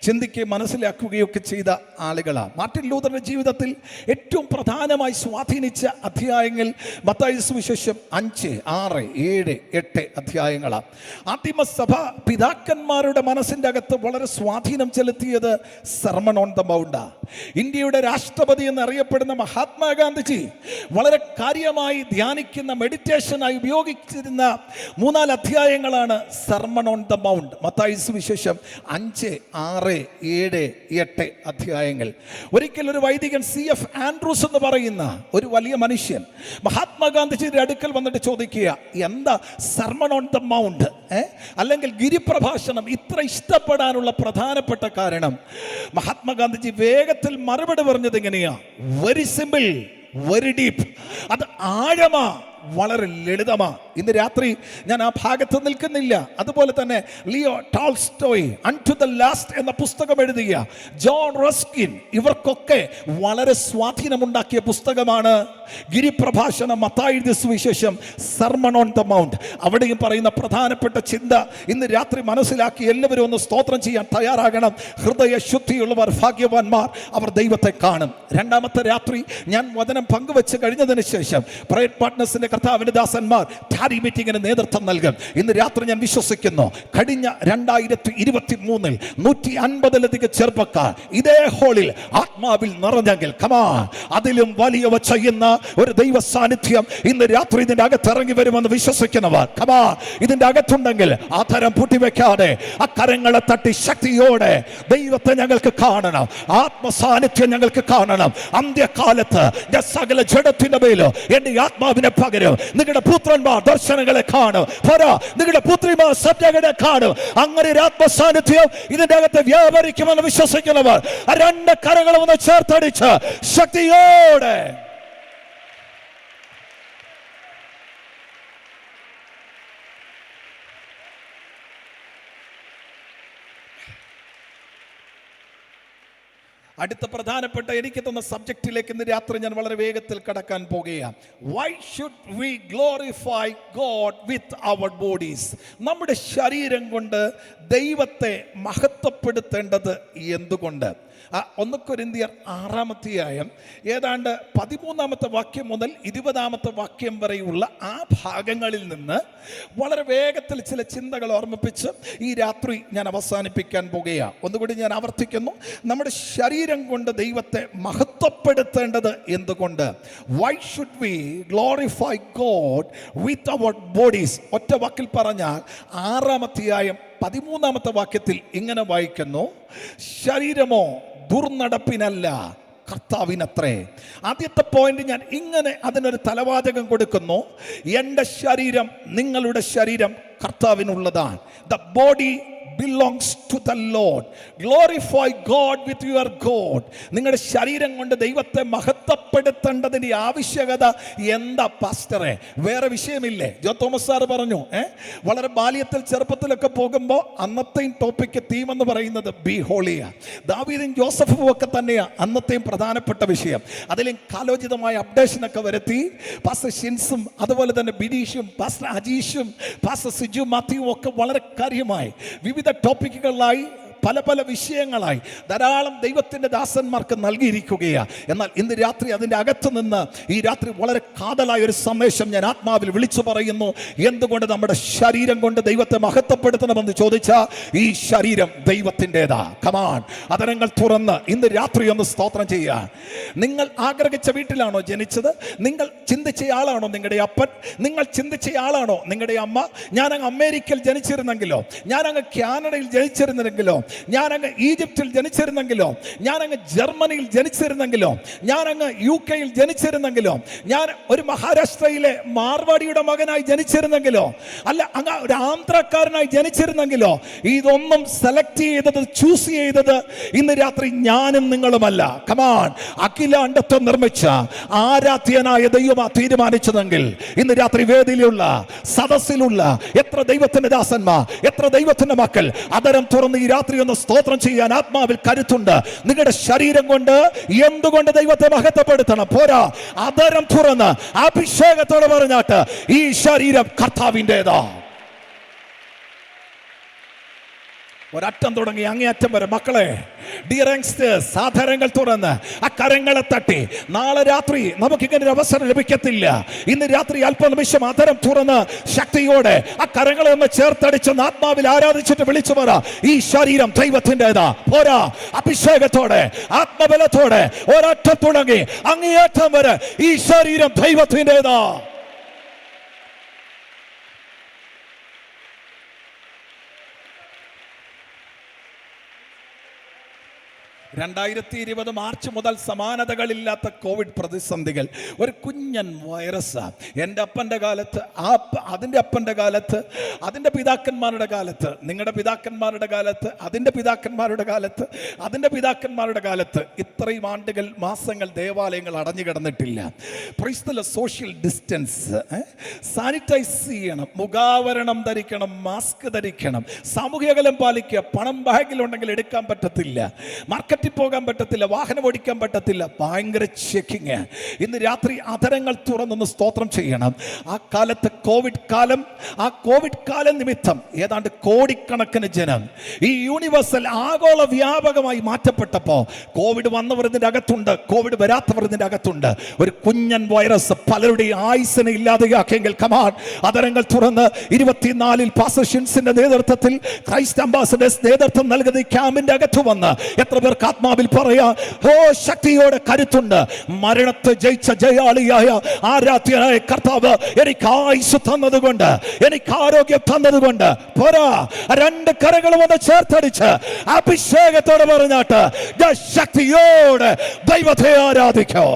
ചിന്തിക്കുകയും മനസ്സിലാക്കുകയൊക്കെ ചെയ്ത ആളുകളാണ്. മാർട്ടിൻ ലൂതറിൻ്റെ ജീവിതത്തിൽ ഏറ്റവും പ്രധാനമായി സ്വാധീനിച്ച അധ്യായങ്ങൾ മത്തായി സുവിശേഷം 5, 6, 7, 8 അധ്യായങ്ങളാണ്. ആദിമസഭ പിതാക്കന്മാരുടെ മനസ്സിൻ്റെ അകത്ത് വളരെ സ്വാധീനം ചെലുത്തിയത് സർമൺ ഓൺ ദ മൗണ്ട്. ഇന്ത്യയുടെ രാഷ്ട്രപതി എന്നറിയപ്പെടുന്ന മഹാത്മാഗാന്ധിജി വളരെ കാര്യമായി ധ്യാനിക്കുന്ന, മെഡിറ്റേഷനായി ഉപയോഗിച്ചിരുന്ന 4 അധ്യായങ്ങളാണ് sermon on the mount. Mathai സുവിശേഷം 5, 6, 7, 8 അധ്യായങ്ങൾ. ഒരിക്കൽ ഒരു വൈദികൻ CF ആൻഡ്രൂസ് എന്ന് പറയുന്ന ഒരു വലിയ മനുഷ്യൻ മഹാത്മാഗാന്ധിജിയുടെ അടുക്കൽ വന്നിട്ട് ചോദിക്കുക, എന്താ സർമൺ ഓൺ ദ മൗണ്ട് അല്ലെങ്കിൽ ഗിരിപ്രഭാഷണം ഇത്ര ഇഷ്ടപ്പെടാനുള്ള പ്രധാനപ്പെട്ട കാരണം? മഹാത്മാഗാന്ധിജി വേഗത്തിൽ മറുപടി പറഞ്ഞത് എങ്ങനെയാ? Very simple, very deep. അത് ആഴമാ, വളരെ ലളിതമാ. ഇന്ന് രാത്രി ഞാൻ ആ ഭാഗത്ത് നിൽക്കുന്നില്ല. അതുപോലെ തന്നെ Leo Tolstoy unto the last എന്ന പുസ്തകം എഴുതിയ ജോൺ റസ്കിൻ, ഇവർക്കൊക്കെ വളരെ സ്വാധീനമുണ്ടാക്കിയ പുസ്തകമാണ് ഗിരിപ്രഭാഷണം, മത്തായി സുവിശേഷം, സർമൺ ഓൺ ദ മൗണ്ട്. അവിടെയും പറയുന്ന പ്രധാനപ്പെട്ട ചിന്ത ഇന്ന് രാത്രി മനസ്സിലാക്കി എല്ലാവരും ഒന്ന് സ്തോത്രം ചെയ്യാൻ തയ്യാറാകണം. ഹൃദയ ശുദ്ധിയുള്ളവർ ഭാഗ്യവാന്മാർ, അവർ ദൈവത്തെ കാണും. രണ്ടാമത്തെ രാത്രി ഞാൻ വചനം പങ്കുവെച്ച് കഴിഞ്ഞതിന് ശേഷം പ്രയർ പാർട്ട്നേഴ്സിന്റെ കർത്താവിന്റെ ദാസന്മാർ ടാരി മീറ്റിംഗിന് നേതൃത്വം നൽകും. ഇന്ന് രാത്രി ഞാൻ വിശ്വസിക്കുന്നു, കഴിഞ്ഞ 2023 150-ലധികം ചെറുപ്പക്കാർ ഇതേ ഹോളിൽ ആത്മാവിൽ നിറഞ്ഞെങ്കിൽ, കമാ, അതിലും വലിയവ ചെയ്യുന്ന ഒരു ദൈവ സാന്നിധ്യം ഇന്ന് രാത്രി ഇതിന്റെ അകത്ത് ഇറങ്ങി വരുമെന്ന് വിശ്വസിക്കുന്നവർ, കമാ, ഇതിന്റെ അകത്തുണ്ടെങ്കിൽ ആ തരം പൂട്ടിവെക്കാതെ ആ കരങ്ങളെ തട്ടി ശക്തിയോടെ ദൈവത്തെ ഞങ്ങൾക്ക് കാണണം, ആത്മസാന്നിധ്യം ഞങ്ങൾക്ക് കാണണം. അന്ത്യകാലത്ത് ഞാൻ സകല ജഡത്തിന്റെ മേലോ എന്റെ ആത്മാവിനെ പകരും. നിങ്ങളുടെ പുത്രന്മാർ ദർശനങ്ങളെ കാണും, നിങ്ങളുടെ പുത്രിമാർ സത്യങ്ങളെ കാണും. അങ്ങനെ ഒരു ആത്മസാന്നിധ്യം ഇതിന്റെ അകത്ത് വ്യാപരിക്കുമെന്ന് വിശ്വസിക്കുന്നവർ 2 കരങ്ങളും ഒന്ന് ചേർത്തടിച്ച് ശക്തിയോടെ അടുത്ത പ്രധാനപ്പെട്ട എനിക്ക് തന്ന സബ്ജക്റ്റിലേക്ക് ഇന്ന് രാത്രി ഞാൻ വളരെ വേഗത്തിൽ കടക്കാൻ പോകുകയാണ്. Why should we glorify God with our bodies? നമ്മുടെ ശരീരം കൊണ്ട് ദൈവത്തെ മഹത്വപ്പെടുത്തേണ്ടത് എന്തുകൊണ്ട്? 1 കൊരിന്ത്യർ 6-ാം അധ്യായം ഏതാണ്ട് 13-ാമത്തെ വാക്യം മുതൽ 20-ാമത്തെ വാക്യം വരെയുള്ള ആ ഭാഗങ്ങളിൽ നിന്ന് വളരെ വേഗത്തിൽ ചില ചിന്തകൾ ഓർമ്മിപ്പിച്ച് ഈ രാത്രി ഞാൻ അവസാനിപ്പിക്കാൻ പോകുകയാണ്. ഒന്നുകൂടി ഞാൻ ആവർത്തിക്കുന്നു, നമ്മുടെ ശരീരം കൊണ്ട് ദൈവത്തെ മഹത്വപ്പെടുത്തേണ്ടത് എന്തുകൊണ്ട്? Why should we glorify God with our bodies? ഒറ്റ വാക്കിൽ പറഞ്ഞാൽ 6-ാം അധ്യായം 13-ാമത്തെ വാക്യത്തിൽ ഇങ്ങനെ വായിക്കുന്നു, ശരീരമോ ദുർനടപ്പിനല്ല കർത്താവിനത്രേ. ആദ്യത്തെ പോയിന്റ് ഞാൻ ഇങ്ങനെ അതിനൊരു തലവാചകം കൊടുക്കുന്നു, എൻ്റെ ശരീരം, നിങ്ങളുടെ ശരീരം കർത്താവിനുള്ളതാണ്. The body belongs to the Lord. Glorify God with your God. നിങ്ങളുടെ ശരീരം കൊണ്ട് ദൈവത്തെ മഹത്വപ്പെടുത്തേണ്ടതിന്റെ ആവശ്യകത എന്താ പാസ്റ്ററെ? വേറെ വിഷയമില്ലേ? ജോ തോമസ് സാർ പറഞ്ഞു, വളരെ ബാല്യത്തിൽ ചെറുപ്പത്തിലൊക്കെ പോകുമ്പോൾ അന്നത്തെയും ടോപ്പിക്ക് തീം എന്ന് പറയുന്നത് ബി ഹോളിയ. ദാവീദും ജോസഫും ഒക്കെ തന്നെയാണ് അന്നത്തെയും പ്രധാനപ്പെട്ട വിഷയം. അതിലും കാലോചിതമായ അപ്ഡേഷനൊക്കെ വരുത്തി പാസ്റ്റർ ഷിൻസും അതുപോലെ തന്നെ ബിനീഷും പാസ്റ്റർ അജീഷും പാസ്റ്റർ സിജു മാത്യുവും ഒക്കെ വളരെ കാര്യമായി വിവിധ ടോപ്പിക്കുകളിലായി പല പല വിഷയങ്ങളായി ധാരാളം ദൈവത്തിൻ്റെ ദാസന്മാർക്ക് നൽകിയിരിക്കുകയാണ്. എന്നാൽ ഇന്ന് രാത്രി അതിൻ്റെ അകത്ത് നിന്ന് ഈ രാത്രി വളരെ കാതലായ ഒരു സന്ദേശം ഞാൻ ആത്മാവിൽ വിളിച്ചു പറയുന്നു. എന്തുകൊണ്ട് നമ്മുടെ ശരീരം കൊണ്ട് ദൈവത്തെ മഹത്വപ്പെടുത്തണമെന്ന് ചോദിച്ചാൽ ഈ ശരീരം ദൈവത്തിൻ്റെതാ. കമാൺ, അതരങ്ങൾ തുറന്ന് ഇന്ന് രാത്രി ഒന്ന് സ്തോത്രം ചെയ്യുക. നിങ്ങൾ ആഗ്രഹിച്ച വീട്ടിലാണോ ജനിച്ചത്? നിങ്ങൾ ചിന്തിച്ച ആളാണോ നിങ്ങളുടെ അപ്പൻ? നിങ്ങൾ ചിന്തിച്ച ആളാണോ നിങ്ങളുടെ അമ്മ? ഞാനങ്ങ് അമേരിക്കയിൽ ജനിച്ചിരുന്നെങ്കിലോ, ഞാനങ്ങ് കാനഡയിൽ ജനിച്ചിരുന്നെങ്കിലോ, ഞാനങ്ങ് ഈജിപ്തിൽ ജനിച്ചിരുന്നെങ്കിലോ, ഞാനങ്ങ് ജർമ്മനിയിൽ ജനിച്ചിരുന്നെങ്കിലോ, ഞാനങ്ങ് UK ജനിച്ചിരുന്നെങ്കിലോ, ഞാൻ ഒരു മഹാരാഷ്ട്രയിലെ മാർവാടിയുടെ മകനായി ജനിച്ചിരുന്നെങ്കിലോ, അല്ല അങ്ങ് ഒരു ആന്ധ്രക്കാരനായി ജനിച്ചിരുന്നെങ്കിലോ, ഇതൊന്നും സെലക്ട് ചെയ്തത്, ചൂസ് ചെയ്തത് ഇന്ന് രാത്രി ഞാനും നിങ്ങളുമല്ല. കമാൺ, അഖിലാണ്ടത്വം നിർമ്മിച്ച ആരാധ്യനായ ദൈവമാ തീരുമാനിച്ചതെങ്കിൽ ഇന്ന് രാത്രി വേദിയിലുള്ള സദസ്സിലുള്ള എത്ര ദൈവത്തിന്റെ ദാസന്മാർ, എത്ര ദൈവത്തിന്റെ മക്കൾ അതരം തുറന്ന് ഈ രാത്രി ഒന്ന് സ്തോത്രം ചെയ്യാൻ ആത്മാവിൽ കരുത്തുണ്ട്? നിങ്ങളുടെ ശരീരം കൊണ്ട് എന്തുകൊണ്ട് ദൈവത്തെ മഹത്വപ്പെടുത്തണം? പോരാ, അതരം തുറന്ന് അഭിഷേകത്തോടെ പറഞ്ഞാട്ട് ഈ ശരീരം കർത്താവിൻ്റെതാ. ഒരറ്റം തുടങ്ങി അങ്ങേയറ്റം വരെ മക്കളെ, ഡിയർ യങ്സ്റ്റേഴ്സ്, സാധനങ്ങൾ തുറന്ന് ആ കരങ്ങളെ തട്ടി. നാളെ രാത്രി നമുക്കിങ്ങനെ ഒരു അവസരം ലഭിക്കത്തില്ല. ഇന്ന് രാത്രി അല്പനിമിഷം അതരം തുറന്ന് ശക്തിയോടെ ആ കരങ്ങളെ ഒന്ന് ചേർത്തടിച്ച് ആത്മാവിൽ ആരാധിച്ചിട്ട് വിളിച്ചു പറ, ഈ ശരീരം ദൈവത്തിൻ്റെതാ. പോരാ, അഭിഷേകത്തോടെ ആത്മബലത്തോടെ ഒരറ്റം തുടങ്ങി അങ്ങേയറ്റം വരെ ഈ ശരീരം ദൈവത്തിൻ്റെതാ. മാർച്ച് മുതൽ സമാനതകളില്ലാത്ത കോവിഡ് പ്രതിസന്ധികൾ, ഒരു കുഞ്ഞൻ വൈറസ്. എൻ്റെ അപ്പൻ്റെ കാലത്ത്, അതിൻ്റെ അപ്പൻ്റെ കാലത്ത്, അതിൻ്റെ പിതാക്കന്മാരുടെ കാലത്ത്, നിങ്ങളുടെ പിതാക്കന്മാരുടെ കാലത്ത്, അതിൻ്റെ പിതാക്കന്മാരുടെ കാലത്ത്, അതിൻ്റെ പിതാക്കന്മാരുടെ കാലത്ത് ഇത്രയും ആണ്ടുകൾ, മാസങ്ങൾ ദേവാലയങ്ങൾ അടഞ്ഞു കിടന്നിട്ടില്ല. പ്രൈസ്തല സോഷ്യൽ ഡിസ്റ്റൻസ്, സാനിറ്റൈസ് ചെയ്യണം, മുഖാവരണം ധരിക്കണം, മാസ്ക് ധരിക്കണം, സാമൂഹ്യ അകലം പാലിക്കുക. പണം ബാഗിലുണ്ടെങ്കിൽ എടുക്കാൻ പറ്റത്തില്ല, മാർക്കറ്റിൽ പോകാൻ പറ്റത്തില്ല, വാഹനം ഓടിക്കാൻ പറ്റത്തില്ല, ഭയങ്കര ചെക്കിങ്. ഇന്ന് രാത്രി അതരങ്ങൾ തുറന്നൊന്ന് സ്തോത്രം ചെയ്യണം. ആ കാലത്ത് കോവിഡ് കാലം നിമിത്തം ഏതാണ്ട് കോടിക്കണക്കിന് ജനം ഈ യൂണിവേഴ്സൽ ആഗോള വ്യാപകമായി മാറ്റപ്പെട്ടപ്പോൾ കോവിഡ് വന്നവർ ഇതിൻ്റെ അകത്തുണ്ട്, കോവിഡ് വരാത്തവർ ഇതിൻ്റെ അകത്തുണ്ട്. ഒരു കുഞ്ഞൻ വൈറസ് പലരുടെയും ആയുസ്സിനെ ഇല്ലാതെയാക്കിയെങ്കിൽ കമാൺ, അതരങ്ങൾ തുറന്ന് 24 പാസ്റ്റർ ഷിൻസിന്റെ നേതൃത്വത്തിൽ ക്രൈസ്റ്റ് അംബാസഡേഴ്സ് നേതൃത്വം നൽകുന്ന ഈ ക്യാമ്പിന്റെ അകത്ത് വന്ന് എത്ര പേർക്ക് ആത്മാവിൽ പറയാ, ഓ ശക്തിയോടെ കരുത്തുണ്ട്. മരണത്തെ ജയിച്ച ജയാളിയായ ആരാധ്യനായ കർത്താവ് എനിക്ക് ആയുസ് തന്നതുകൊണ്ട്, എനിക്ക് ആരോഗ്യം തന്നതുകൊണ്ട് പോരാ, രണ്ട് കരങ്ങളും ഒന്ന് ചേർത്തടിച്ച് അഭിഷേകത്തോടെ പറഞ്ഞാട്ട് ശക്തിയോടെ ദൈവത്തെ ആരാധിക്കോ.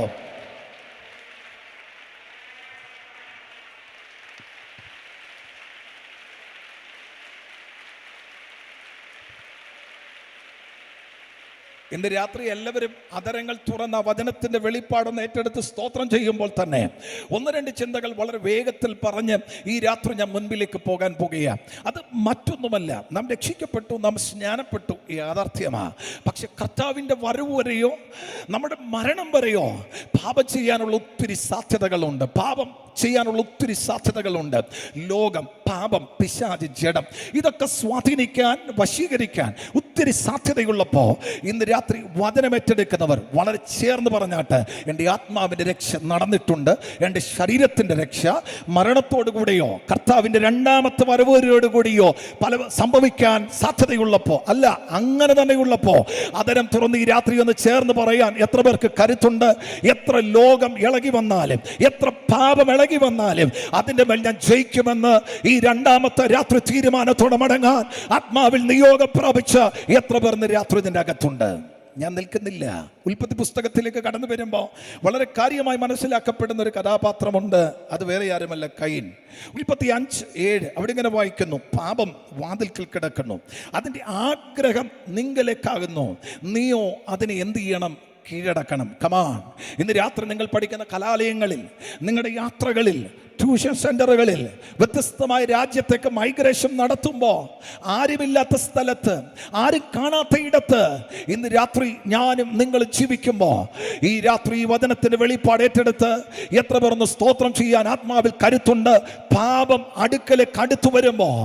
ഇന്ന് രാത്രി എല്ലാവരും അതരങ്ങൾ തുറന്ന വചനത്തിൻ്റെ വെളിപ്പാടൊന്ന് ഏറ്റെടുത്ത് സ്തോത്രം ചെയ്യുമ്പോൾ തന്നെ 1-2 ചിന്തകൾ വളരെ വേഗത്തിൽ പറഞ്ഞ് ഈ രാത്രി ഞാൻ മുൻപിലേക്ക് പോകാൻ പോകുകയാണ്. അത് മറ്റൊന്നുമല്ല, നാം രക്ഷിക്കപ്പെട്ടു, നാം സ്നാനപ്പെട്ടു, യാഥാർത്ഥ്യമാണ്. പക്ഷെ കർത്താവിൻ്റെ വരവ് വരെയോ നമ്മുടെ മരണം വരെയോ പാപം ചെയ്യാനുള്ള ഒത്തിരി സാധ്യതകളുണ്ട്. ലോകം, പാപം, പിശാച്, ജഡം, ഇതൊക്കെ സ്വാധീനിക്കാൻ, വശീകരിക്കാൻ ഒത്തിരി സാധ്യതയുള്ളപ്പോൾ ഇന്ന് രാത്രി വചനമേറ്റെടുക്കുന്നവർ വളരെ ചേർന്ന് പറഞ്ഞാട്ട് എൻ്റെ ആത്മാവിൻ്റെ രക്ഷ നടന്നിട്ടുണ്ട്, എൻ്റെ ശരീരത്തിൻ്റെ രക്ഷ മരണത്തോടുകൂടിയോ കർത്താവിൻ്റെ രണ്ടാമത്തെ വരവോടുകൂടിയോ പല സംഭവിക്കാൻ സാധ്യതയുള്ളപ്പോൾ, അല്ല അങ്ങനെ തന്നെയുള്ളപ്പോൾ അതരം തുറന്ന് ഈ രാത്രി ഒന്ന് ചേർന്ന് പറയാൻ എത്ര പേർക്ക് കരുത്തുണ്ട്? എത്ര ലോകം ഇളകി വന്നാലും, എത്ര പാപം ഇളകി വന്നാലും അതിൻ്റെ മേൽ ഞാൻ ജയിക്കുമെന്ന് ഈ രണ്ടാമത്തെ രാത്രി തീരുമാനത്തോടെ മടങ്ങാൻ ആത്മാവിൽ നിയോഗം പ്രാപിച്ച എത്ര പേർ രാത്രി ഇതിൻ്റെ അകത്തുണ്ട്? ഞാൻ നിൽക്കുന്നില്ല. ഉൽപ്പത്തി പുസ്തകത്തിലേക്ക് കടന്നു വരുമ്പോൾ വളരെ കാര്യമായി മനസ്സിലാക്കപ്പെടുന്ന ഒരു കഥാപാത്രമുണ്ട്. അത് വേറെ ആരുമല്ല, കയീൻ. ഉൽപ്പത്തി 5:7 അവിടെ ഇങ്ങനെ വായിക്കുന്നു, പാപം വാതിൽക്കൽ കിടക്കുന്നു, അതിൻ്റെ ആഗ്രഹം നിങ്കലേക്കാകുന്നു, നീയോ അതിനെ എന്ത് ചെയ്യണം? കീഴടക്കണം. കമാൻ, ഇന്ന് രാത്രി നിങ്ങൾ പഠിക്കുന്ന കലാലയങ്ങളിൽ, നിങ്ങളുടെ യാത്രകളിൽ, ട്യൂഷൻ സെന്ററുകളിൽ, വ്യത്യസ്തമായ രാജ്യത്തേക്ക് മൈഗ്രേഷൻ നടത്തുമ്പോൾ, ആരുമില്ലാത്ത സ്ഥലത്ത്, ആരും കാണാത്ത ഇടത്ത് ഇന്ന് രാത്രി ഞാനും നിങ്ങൾ ജീവിക്കുമ്പോൾ, ഈ രാത്രി ഈ വചനത്തിന്റെ വെളിപ്പാട് ഏറ്റെടുത്ത് എത്ര പേർന്ന് സ്തോത്രം ചെയ്യാൻ ആത്മാവിൽ കരുത്തുണ്ട്? പാപം അടുക്കലേക്ക് അടുത്തു വരുമ്പോൾ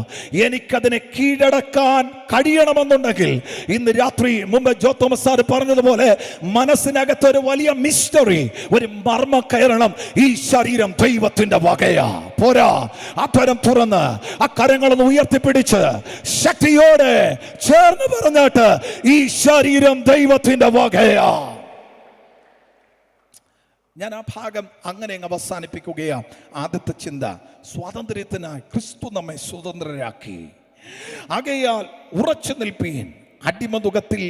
എനിക്കതിനെ കീഴടക്കാൻ കഴിയണമെന്നുണ്ടെങ്കിൽ ഇന്ന് രാത്രി മുമ്പ് ജോ തോമസ് സാർ പറഞ്ഞതുപോലെ മനസ്സിനകത്ത് ഒരു വലിയ മിസ്റ്ററി, ഒരു മർമ്മ കയറണം. ഈ ശരീരം ദൈവത്തിന്റെ വകയാ. പോരാ, അത്തരം തുറന്ന് ആ കരങ്ങളൊന്ന് ഉയർത്തിപ്പിടിച്ച് ശക്തിയോടെ ചേർന്ന് പറഞ്ഞിട്ട് ഈ ശരീരം ദൈവത്തിന്റെ വകയാ. ഞാൻ ആ ഭാഗം അങ്ങനെ അങ്ങ് അവസാനിപ്പിക്കുകയാണ്. ആദ്യത്തെ ചിന്ത, സ്വാതന്ത്ര്യത്തിനായി ക്രിസ്തു നമ്മെ സ്വതന്ത്രരാക്കി. ആകയാൽ ഉറച്ചു നിൽപ്പീൻ, അടിമതുകത്തിൽ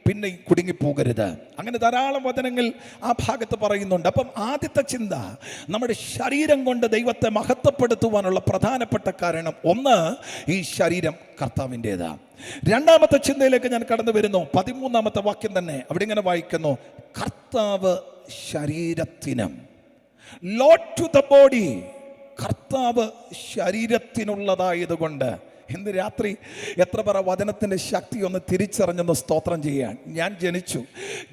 പിന്നെ കുടുങ്ങിപ്പോകരുത്. അങ്ങനെ ധാരാളം വചനങ്ങൾ ആ ഭാഗത്ത് പറയുന്നുണ്ട്. അപ്പം ആദ്യത്തെ ചിന്ത, നമ്മുടെ ശരീരം കൊണ്ട് ദൈവത്തെ മഹത്വപ്പെടുത്തുവാനുള്ള പ്രധാനപ്പെട്ട കാരണം ഒന്ന്, ഈ ശരീരം കർത്താവിൻ്റെതാ. രണ്ടാമത്തെ ചിന്തയിലേക്ക് ഞാൻ കടന്നു വരുന്നു. 13-ാമത്തെ വാക്യം തന്നെ അവിടെ ഇങ്ങനെ വായിക്കുന്നു, കർത്താവ് ശരീരത്തിനും. ലോഡ് ടു ദ ബോഡി, കർത്താവ് ശരീരത്തിനുള്ളതായതുകൊണ്ട്. ഇന്ന് രാത്രി എത്ര പറ വചനത്തിൻ്റെ ശക്തി ഒന്ന് തിരിച്ചറിഞ്ഞൊന്ന് സ്തോത്രം ചെയ്യാൻ. ഞാൻ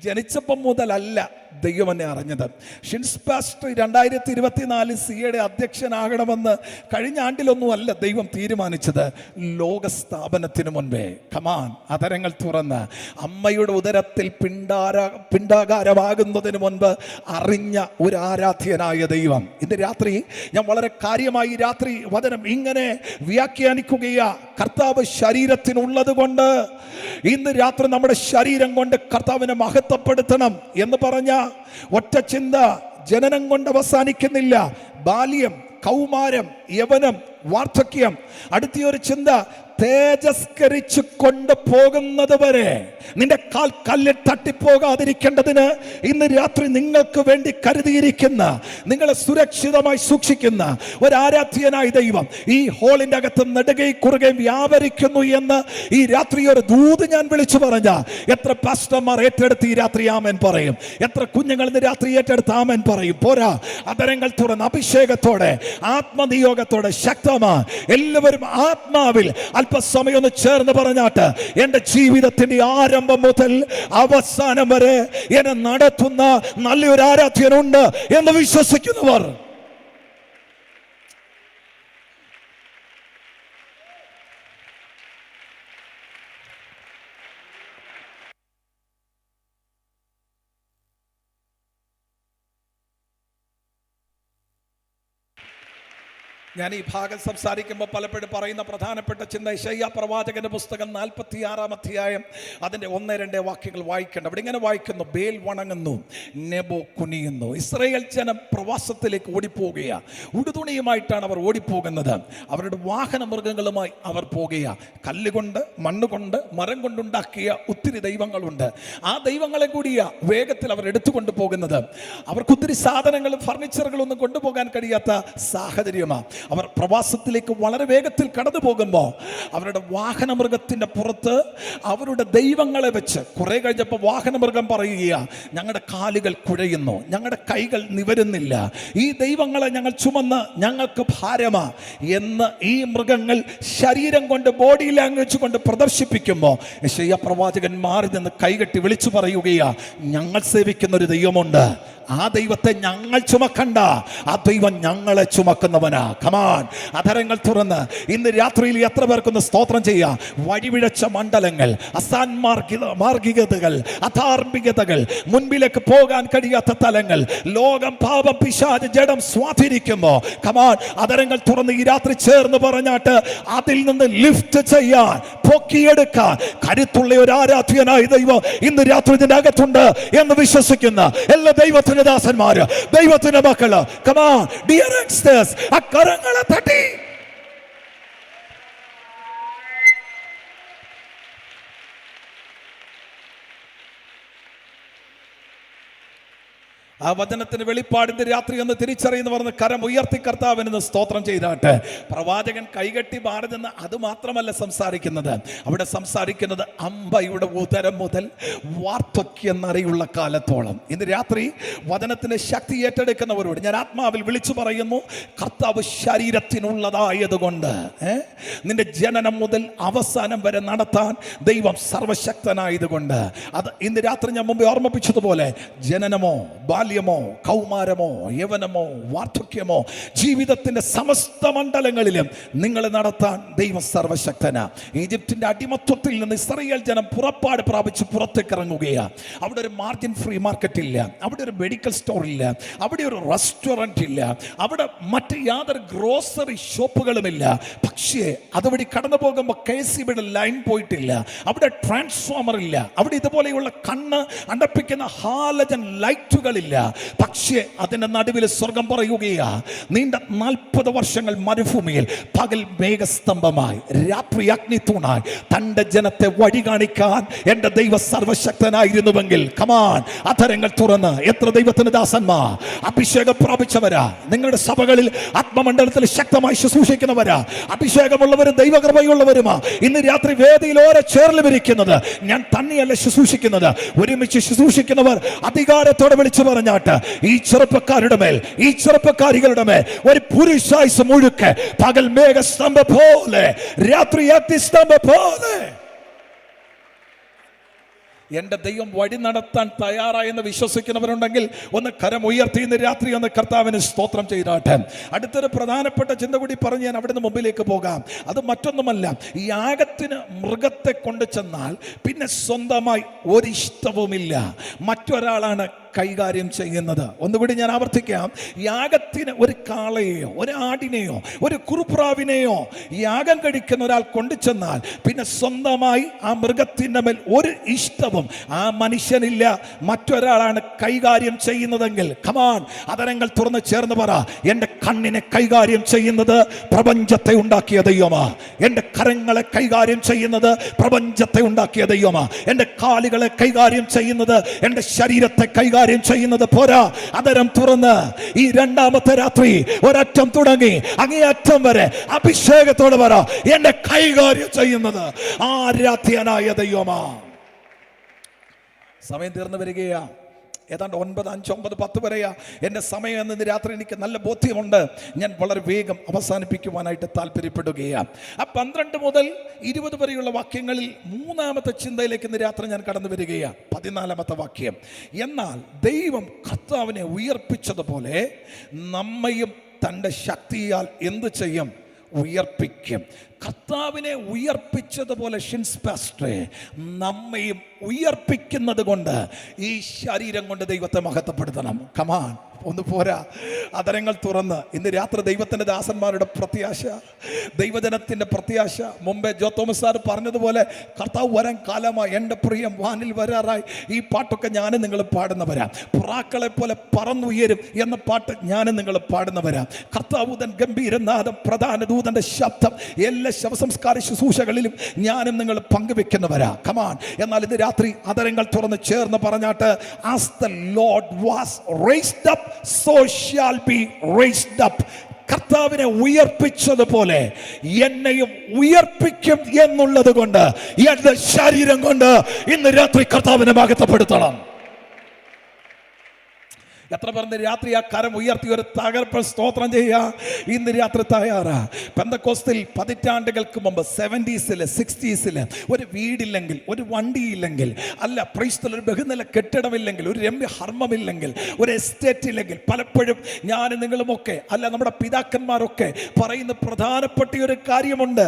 ജനിച്ചപ്പം മുതലല്ല ദൈവം എന്നെ അറിഞ്ഞത്. ഷിൻസ് പാസ്റ്റർ 2024 സിയുടെ അധ്യക്ഷനാകണമെന്ന് കഴിഞ്ഞ ആണ്ടിലൊന്നുമല്ല ദൈവം തീരുമാനിച്ചത്, ലോകസ്ഥാപനത്തിന് മുൻപേ. കമാൻ, അതരങ്ങൾ തുറന്ന് അമ്മയുടെ ഉദരത്തിൽ പിണ്ടാകാരമാകുന്നതിന് മുൻപ് അറിഞ്ഞ ഒരു ആരാധ്യനായ ദൈവം. ഇന്ന് രാത്രി ഞാൻ വളരെ കാര്യമായി രാത്രി വചനം ഇങ്ങനെ വ്യാഖ്യാനിക്കുകയാണ്. കർത്താവ് ശരീരത്തിനുള്ളത് കൊണ്ട് ഇന്ന് രാത്രി നമ്മുടെ ശരീരം കൊണ്ട് കർത്താവിനെ മഹത്വപ്പെടുത്തണം എന്ന് പറഞ്ഞ ഒറ്റ ചിന്ത ജനനം കൊണ്ട് അവസാനിക്കുന്നില്ല. ബാല്യം, കൗമാരം, യവനം, വാർദ്ധക്യം, അടുത്തൊരു ചിന്ത തേജസ്കരിച്ചു കൊണ്ടുപോകുന്നത് വരെ നിന്റെ കാൽ കല്ലിൽ തട്ടിപ്പോകാതിരിക്കേണ്ടതിന് ഇന്ന് രാത്രി നിങ്ങൾക്ക് വേണ്ടി കരുതിയിരിക്കുന്ന, നിങ്ങളെ സുരക്ഷിതമായി സൂക്ഷിക്കുന്ന ഒരു ആരാധ്യനായ ദൈവം ഈ ഹോളിന്റെ അകത്ത് നെടുകയും കുറുകയും വ്യാപരിക്കുന്നു എന്ന് ഈ രാത്രി ഒരു ദൂത് ഞാൻ വിളിച്ചു പറഞ്ഞ എത്ര പാസ്റ്റർമാർ ഏറ്റെടുത്ത് ഈ രാത്രി ആമേൻ പറയും? എത്ര കുഞ്ഞുങ്ങൾ ഇന്ന് രാത്രി ഏറ്റെടുത്ത് ആമേൻ പറയും? പോരാ, അതരങ്ങൾ തുറന്ന് അഭിഷേകത്തോടെ, ആത്മനിയോഗത്തോടെ, ശക്തമാ എല്ലാവരും ആത്മാവിൽ അല്പസമയം ഒന്ന് ചേർന്ന് പറഞ്ഞാട്ട്, എന്റെ ജീവിതത്തിന്റെ ആരംഭം മുതൽ അവസാനം വരെ എന്നെ നടത്തുന്ന നല്ലൊരു ആരാധ്യനുണ്ട് എന്ന് വിശ്വസിക്കുന്നവർ ഞാൻ ഈ ഭാഗം സംസാരിക്കുമ്പോൾ പലപ്പോഴും പറയുന്ന പ്രധാനപ്പെട്ട ചിന്ത, യെശയ്യാ പ്രവാചകന്റെ പുസ്തകം 46-ാം അധ്യായം അതിൻ്റെ 1-2 വാക്യങ്ങൾ വായിക്കേണ്ട. അവിടെ ഇങ്ങനെ വായിക്കുന്നു, ബേൽ വണങ്ങുന്നു, നെബോ കുനിയുന്നു. ഇസ്രായേൽ ജനം പ്രവാസത്തിലേക്ക് ഓടിപ്പോവുകയാണ്. ഉടുതുണിയുമായിട്ടാണ് അവർ ഓടിപ്പോകുന്നത്. അവരുടെ വാഹന മൃഗങ്ങളുമായി അവർ പോകുക. കല്ലുകൊണ്ട്, മണ്ണുകൊണ്ട്, മരം കൊണ്ടുണ്ടാക്കിയ ഒത്തിരി ദൈവങ്ങളുണ്ട്. ആ ദൈവങ്ങളെ കൂടിയ വേഗത്തിൽ അവർ എടുത്തുകൊണ്ട് പോകുന്നത്. അവർക്ക് ഒത്തിരി സാധനങ്ങളും ഫർണിച്ചറുകളൊന്നും കൊണ്ടുപോകാൻ കഴിയാത്ത സാഹചര്യമാണ്. അവർ പ്രവാസത്തിലേക്ക് വളരെ വേഗത്തിൽ കടന്നു പോകുമ്പോൾ അവരുടെ വാഹനമൃഗത്തിൻ്റെ പുറത്ത് അവരുടെ ദൈവങ്ങളെ വെച്ച് കുറെ കഴിഞ്ഞപ്പോൾ വാഹനമൃഗം പറയുകയാണ്, ഞങ്ങളുടെ കാലുകൾ കുഴയുന്നു, ഞങ്ങളുടെ കൈകൾ നിവരുന്നില്ല, ഈ ദൈവങ്ങളെ ഞങ്ങൾ ചുമന്ന് ഞങ്ങൾക്ക് ഭാരമാ എന്ന് ഈ മൃഗങ്ങൾ ശരീരം കൊണ്ട്, ബോഡി ലാംഗ്വേജ് കൊണ്ട് പ്രദർശിപ്പിക്കുമ്പോൾ യെശയ്യാ പ്രവാചകൻ മാറി നിന്ന് കൈകെട്ടി വിളിച്ചു പറയുകയാണ്, ഞങ്ങൾ സേവിക്കുന്ന ഒരു ദൈവമുണ്ട്, ആ ദൈവത്തെ ഞങ്ങൾ ചുമക്കണ്ട, ആ ദൈവം ഞങ്ങളെ ചുമക്കുന്നവനാ. കമാൻ, അധരങ്ങൾ തുറന്ന് ഇന്ന് രാത്രിയിൽ എത്ര പേർക്കൊന്ന് സ്തോത്രം ചെയ്യാം. വഴിവിഴച്ച മണ്ഡലങ്ങൾ, അസാൻമാർഗികതകൾ, അധാർമികതകൾ, മുൻപിലേക്ക് പോകാൻ കഴിയാത്ത തലങ്ങൾ, ലോകം, പാപം, പിശാച്, ജഡം സ്വാധീനിക്കുമ്പോൾ കമാൻ, അധരങ്ങൾ തുറന്ന് ഈ രാത്രി ചേർന്ന് പറഞ്ഞാട്ട് അതിൽ നിന്ന് ലിഫ്റ്റ് ചെയ്യാൻ, പൊക്കിയെടുക്കാൻ കരുത്തുള്ള ഒരു ആരാധ്യനായ ദൈവം ഇന്ന് രാത്രി ഇതിന്റെ അകത്തുണ്ട് എന്ന് വിശ്വസിക്കുന്ന എല്ലാ ദൈവത്തിന്റെ ദാസന്മാര്, ദൈവത്തിന്റെ മക്കള്, കമാൻ ഡിയർ യങ്സ്റ്റേഴ്സ്, ആ കരങ്ങളെ തട്ടി ആ വചനത്തിന് വെളിപ്പാടിന്റെ രാത്രി എന്ന് തിരിച്ചറിയുന്ന പറഞ്ഞ് കരം ഉയർത്തി കർത്താവിന് സ്തോത്രം ചെയ്താട്ടെ. പ്രവാചകൻ കൈകെട്ടി മാറുന്ന അത് മാത്രമല്ല സംസാരിക്കുന്നത്, അവിടെ സംസാരിക്കുന്നത് അമ്പയുടെ ഉദരം മുതൽ വാർദ്ധക്യം വരെയുള്ള കാലത്തോളം. ഇന്ന് രാത്രി വചനത്തിന് ശക്തി ഏറ്റെടുക്കുന്നവരോട് ഞാൻ ആത്മാവിൽ വിളിച്ചു പറയുന്നു, കർത്താവ് ശരീരത്തിനുള്ളതായതുകൊണ്ട് നിന്റെ ജനനം മുതൽ അവസാനം വരെ നടത്താൻ ദൈവം സർവശക്തനായതുകൊണ്ട് അത് ഇന്ന് രാത്രി ഞാൻ മുമ്പ് ഓർമ്മിപ്പിച്ചതുപോലെ ജനനമോ ബാല്യമോ കൗമാരമോ യവനമോ വാർദ്ധക്യമോ ജീവിതത്തിന്റെ സമസ്ത മണ്ഡലങ്ങളിലും നിങ്ങളെ നടത്താൻ ദൈവം സർവശക്തനാ. ഈജിപ്തിന്റെ അടിമത്വത്തിൽ നിന്ന് ഇസ്രായേൽ ജനം പുറപ്പാട് പ്രാപിച്ച് പുറത്തേക്ക് ഇറങ്ങുകയാണ്. അവിടെ ഒരു മാർജിൻ ഫ്രീ മാർക്കറ്റ് ഇല്ല, അവിടെ ഒരു മെഡിക്കൽ സ്റ്റോർ ഇല്ല, അവിടെ ഒരു റെസ്റ്റോറൻറ്റ് ഇല്ല, അവിടെ മറ്റ് യാതൊരു ഗ്രോസറി ഷോപ്പുകളുമില്ല. പക്ഷേ അതുവഴി കടന്നു പോകുമ്പോൾ KCBയുടെ ലൈൻ പോയിട്ടില്ല, അവിടെ ട്രാൻസ്ഫോമർ ഇല്ല, അവിടെ ഇതുപോലെയുള്ള കണ്ണ് അടപ്പിക്കുന്ന ഹാലജൻ ലൈറ്റുകളില്ല. പക്ഷേ അതിന്റെ നടുവിൽ സ്വർഗം പറയുകയാ, നീണ്ട 40 വർഷങ്ങൾ മരുഭൂമിയിൽ പകൽ മേഘസ്തംഭമായി രാത്രി അഗ്നിത്തൂണായി തന്റെ ജനത്തെ വഴി കാണിക്കാൻ എന്റെ ദൈവ സർവശക്തനായിരുന്നുവെങ്കിൽ കമാൻ അധരങ്ങൾ തുറന്ന് എത്ര ദൈവത്തിന് ദാസന്മാർ അഭിഷേകം പ്രാപിച്ചവരാ നിങ്ങളുടെ സഭകളിൽ ആത്മമണ്ഡലത്തിൽ ശക്തമായി ശുശ്രൂഷിക്കുന്നവരാ, അഭിഷേകമുള്ളവരും ദൈവകൃപയുള്ളവരുമാ ഇന്ന് രാത്രി വേദിയിൽ ഓരോ ചേർലും ഇരിക്കുന്നത്. ഞാൻ തന്നെയല്ല ശുശ്രൂഷിക്കുന്നത്, ഒരുമിച്ച് ശുശ്രൂഷിക്കുന്നവർ അധികാരത്തോടെ വിളിച്ചു പറഞ്ഞാട്ട് ഈ ചെറുപ്പക്കാരുടെ മേൽ ഈ ചെറുപ്പക്കാരികളുടെ മേൽ ഒരു പുരുഷായുസ് മുഴുക്കെ പകൽ മേഘസ്തംഭം പോലെ രാത്രി അഗ്നിസ്തംഭം പോലെ എന്റെ ദൈവം വഴി നടത്താൻ തയ്യാറായെന്ന് വിശ്വസിക്കുന്നവരുണ്ടെങ്കിൽ ഒന്ന് കരം ഉയർത്തി ഇന്ന് രാത്രി ഒന്ന് കർത്താവിന് സ്തോത്രം ചെയ്താട്ടെ. അടുത്തൊരു പ്രധാനപ്പെട്ട ചിന്ത കൂടി പറഞ്ഞ് ഞാൻ അവിടുന്ന് മുമ്പിലേക്ക് പോകാം. അത് മറ്റൊന്നുമല്ല, ഈ യാഗത്തിന് മൃഗത്തെ കൊണ്ടു ചെന്നാൽ പിന്നെ സ്വന്തമായി ഒരിഷ്ടവുമില്ല, മറ്റൊരാളാണ് കൈകാര്യം ചെയ്യുന്നത്. ഒന്നുകൂടി ഞാൻ ആവർത്തിക്കാം, യാഗത്തിന് ഒരു കാളയെയോ ഒരു ആടിനെയോ ഒരു കുറുപ്രാവിനെയോ യാഗം കഴിക്കുന്ന ഒരാൾ കൊണ്ടു ചെന്നാൽ പിന്നെ സ്വന്തമായി ആ മൃഗത്തിൻ്റെ മേൽ ഒരു ഇഷ്ടവും ആ മനുഷ്യനില്ല, മറ്റൊരാളാണ് കൈകാര്യം ചെയ്യുന്നതെങ്കിൽ കമാൻ അതരങ്ങൾ തുറന്ന് ചേർന്ന് പറ, എൻ്റെ കണ്ണിനെ കൈകാര്യം ചെയ്യുന്നത് പ്രപഞ്ചത്തെ ഉണ്ടാക്കിയ ദൈവമാ, എൻ്റെ കരങ്ങളെ കൈകാര്യം ചെയ്യുന്നത് പ്രപഞ്ചത്തെ ഉണ്ടാക്കിയ ദൈവമാ, എൻ്റെ കാലുകളെ കൈകാര്യം ചെയ്യുന്നത് എൻ്റെ ശരീരത്തെ കൈകാര്യം ചെയ്യുന്നത് പോരാ. അതരം തുറന്ന് ഈ രണ്ടാമത്തെ രാത്രി ഒരറ്റം തുടങ്ങി അങ്ങേയറ്റം വരെ അഭിഷേകത്തോടെ പറ, എന്നെ കൈകാര്യം ചെയ്യുന്നത് ആരാധ്യനായ ദൈവമാ. സമയം തീർന്നു വരികയാ, ഏതാണ്ട് 9, 5, 9, 10 വരെയാ എൻ്റെ സമയം എന്നത് രാത്രി എനിക്ക് നല്ല ബോധ്യമുണ്ട്. ഞാൻ വളരെ വേഗം അവസാനിപ്പിക്കുവാനായിട്ട് താല്പര്യപ്പെടുകയാണ്. ആ 12 മുതൽ 20 വരെയുള്ള വാക്യങ്ങളിൽ മൂന്നാമത്തെ ചിന്തയിലേക്ക് ഇന്ന് രാത്രി ഞാൻ കടന്നു വരികയാണ്. 14ാമത്തെ വാക്യം, എന്നാൽ ദൈവം കർത്താവിനെ ഉയർപ്പിച്ചതുപോലെ നമ്മയും തൻ്റെ ശക്തിയാൽ എന്ത് ചെയ്യും? ഉയർപ്പിക്കും. കർത്താവിനെ ഉയർപ്പിച്ചതുപോലെ ഷിൻസ് പാസ്റ്ററെ നമ്മയും ഉയർപ്പിക്കുന്നത് കൊണ്ട് ഈ ശരീരം കൊണ്ട് ദൈവത്തെ മഹത്വപ്പെടുത്തണം. കമാൻ, ഒന്ന് പോരാ. അതരങ്ങൾ തുറന്ന് ഇന്ന് രാത്രി ദൈവത്തിൻ്റെ ദാസന്മാരുടെ പ്രത്യാശ, ദൈവജനത്തിൻ്റെ പ്രത്യാശ. മുമ്പേ ജോ തോമസ് സാർ പറഞ്ഞതുപോലെ കർത്താവ് വരാൻ കാലമായി, എൻ്റെ പ്രിയം വാനിൽ വരാറായി. ഈ പാട്ടൊക്കെ ഞാനും നിങ്ങൾ പാടുന്നവരാ. പുറാക്കളെ പോലെ പറന്നുയരും എന്ന പാട്ട് ഞാനും നിങ്ങൾ പാടുന്നവരാ. കർത്താവൂതൻ ഗംഭീരനാദം, പ്രധാന ദൂതന്റെ ശബ്ദം എല്ലാ ശവസംസ്കാര ശുശ്രൂഷകളിലും ഞാനും നിങ്ങൾ പങ്കുവെക്കുന്നവരാ. കമാൻ. എന്നാൽ ഇന്ന് രാത്രി അതരങ്ങൾ തുറന്ന് ചേർന്ന് പറഞ്ഞാട്ട്, as the Lord was raised up, so shall be raised up. കർത്താവിനെ ഉയർപ്പിച്ചതുപോലെ എന്നെയും ഉയർപ്പിക്കും എന്നുള്ളത് കൊണ്ട് എന്റെ ശരീരം കൊണ്ട് ഇന്ന് രാത്രി കർത്താവിനെ മഹത്വപ്പെടുത്തണം. എത്ര പറഞ്ഞ് രാത്രി ആ കരം ഉയർത്തി ഒരു തകർപ്പൻ സ്തോത്രം ചെയ്യുക ഇന്ന് രാത്രി തയ്യാറാ? പെന്തക്കോസ്തിൽ പതിറ്റാണ്ടുകൾക്ക് മുമ്പ് 70s 60s ഒരു വീടില്ലെങ്കിൽ, ഒരു വണ്ടിയില്ലെങ്കിൽ, അല്ല പ്രൈസ്തൽ ഒരു ബഹുനില കെട്ടിടമില്ലെങ്കിൽ, ഒരു രമ്യ ഹർമ്മമില്ലെങ്കിൽ, ഒരു എസ്റ്റേറ്റ് ഇല്ലെങ്കിൽ, പലപ്പോഴും ഞാൻ നിങ്ങളുമൊക്കെ അല്ല നമ്മുടെ പിതാക്കന്മാരൊക്കെ പറയുന്ന പ്രധാനപ്പെട്ട ഒരു കാര്യമുണ്ട്,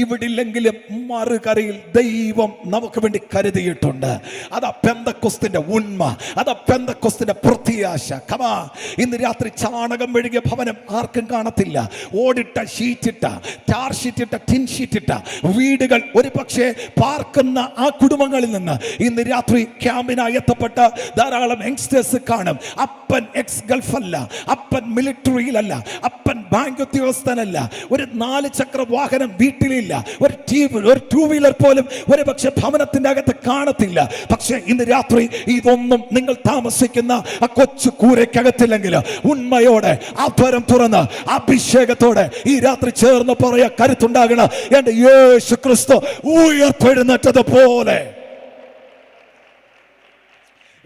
ഇവിടില്ലെങ്കിലും മറുകരയിൽ ദൈവം നമുക്ക് വേണ്ടി കരുതിയിട്ടുണ്ട്. അതാ പെന്തക്കോസ്തിന്റെ ഉന്മ, അതാ പെന്തക്കോസ്തിന്റെ പ്രത്യാശ. ഇന്ന് രാത്രി ചാണകം മെഴുകിയ ഭവനം ആർക്കും കാണത്തില്ല. ഓടിട്ട ഷീറ്റിട്ട, ടാർ ഷീറ്റിട്ട, ടിൻ ഷീറ്റിട്ട വീടുകൾ ഒരു പക്ഷേ പാർക്കുന്ന ആ കുടുംബങ്ങളിൽ നിന്ന് ഇന്ന് രാത്രി ക്യാമ്പിനായി എത്തപ്പെട്ട ധാരാളം യങ്സ്റ്റേഴ്സ് കാണും. അപ്പൻ എക്സ് ഗൾഫല്ല, അപ്പൻ മിലിറ്ററിയിലല്ല, അപ്പൻ ബാങ്ക് ഉദ്യോഗസ്ഥനല്ല, ഒരു 4 ചക്ര വാഹനം വീട്ടിലില്ല, ഒരു 2 വീലർ പോലും ഒരു പക്ഷെ ഭവനത്തിന്റെ അകത്ത് കാണത്തില്ല. പക്ഷെ ഇന്ന് രാത്രി ഇതൊന്നും നിങ്ങൾ താമസിക്കുന്ന ആ കൊച്ചു കൊച്ചു കൂരയ്ക്കകത്തില്ലെങ്കിൽ ഉണ്മയോടെ അധരം തുറന്ന് അഭിഷേകത്തോടെ ഈ രാത്രി ചേർന്ന് പറയാ കരുത്തുണ്ടാകണം, എന്റെ യേശു ക്രിസ്തു ഉയർത്തെഴുന്നേറ്റത് പോലെ.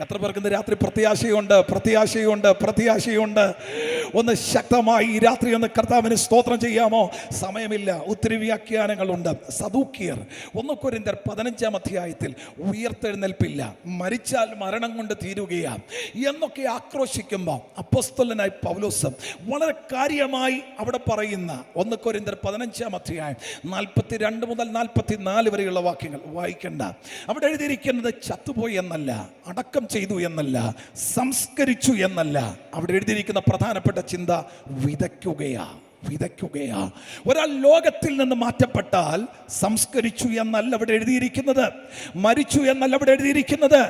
എത്ര പേർക്ക് ഇന്ന് രാത്രി പ്രത്യാശയുണ്ട്? പ്രത്യാശയുണ്ട്, പ്രത്യാശയുണ്ട്. ഒന്ന് ശക്തമായി ഈ രാത്രി ഒന്ന് കർത്താവിന് സ്തോത്രം ചെയ്യാമോ? സമയമില്ല, ഒത്തിരി വ്യാഖ്യാനങ്ങളുണ്ട്. സദൂക്യർ 1 കൊരിന്ത്യർ 15-ാം അധ്യായത്തിൽ ഉയർത്തെഴുന്നേൽപ്പില്ല, മരിച്ചാൽ മരണം കൊണ്ട് തീരുകയാണ് എന്നൊക്കെ ആക്രോശിക്കുമ്പോൾ അപ്പോസ്തലനായ പൗലോസ് വളരെ കാര്യമായി അവിടെ പറയുന്ന 1 കൊരിന്ത്യർ 15-ാം അധ്യായം 42 മുതൽ 44 വരെയുള്ള വാക്യങ്ങൾ വായിക്കണ്ട. അവിടെ എഴുതിയിരിക്കുന്നത് ചത്തുപോയി എന്നല്ല, അടക്കം ചെയ്തു എന്നല്ല, സംസ്കരിച്ചു എന്നല്ല. അവിടെ എഴുതിയിരിക്കുന്ന പ്രധാനപ്പെട്ട ചിന്ത വിതയ്ക്കുകയാ. ഒരാൾ ലോകത്തിൽ നിന്ന് മാറ്റപ്പെട്ടാൽ സംസ്കരിച്ചു എന്നല്ല അവിടെ എഴുതിയിരിക്കുന്നത്, മരിച്ചു എന്നല്ല അവിടെ എഴുതിയിരിക്കുന്നത്,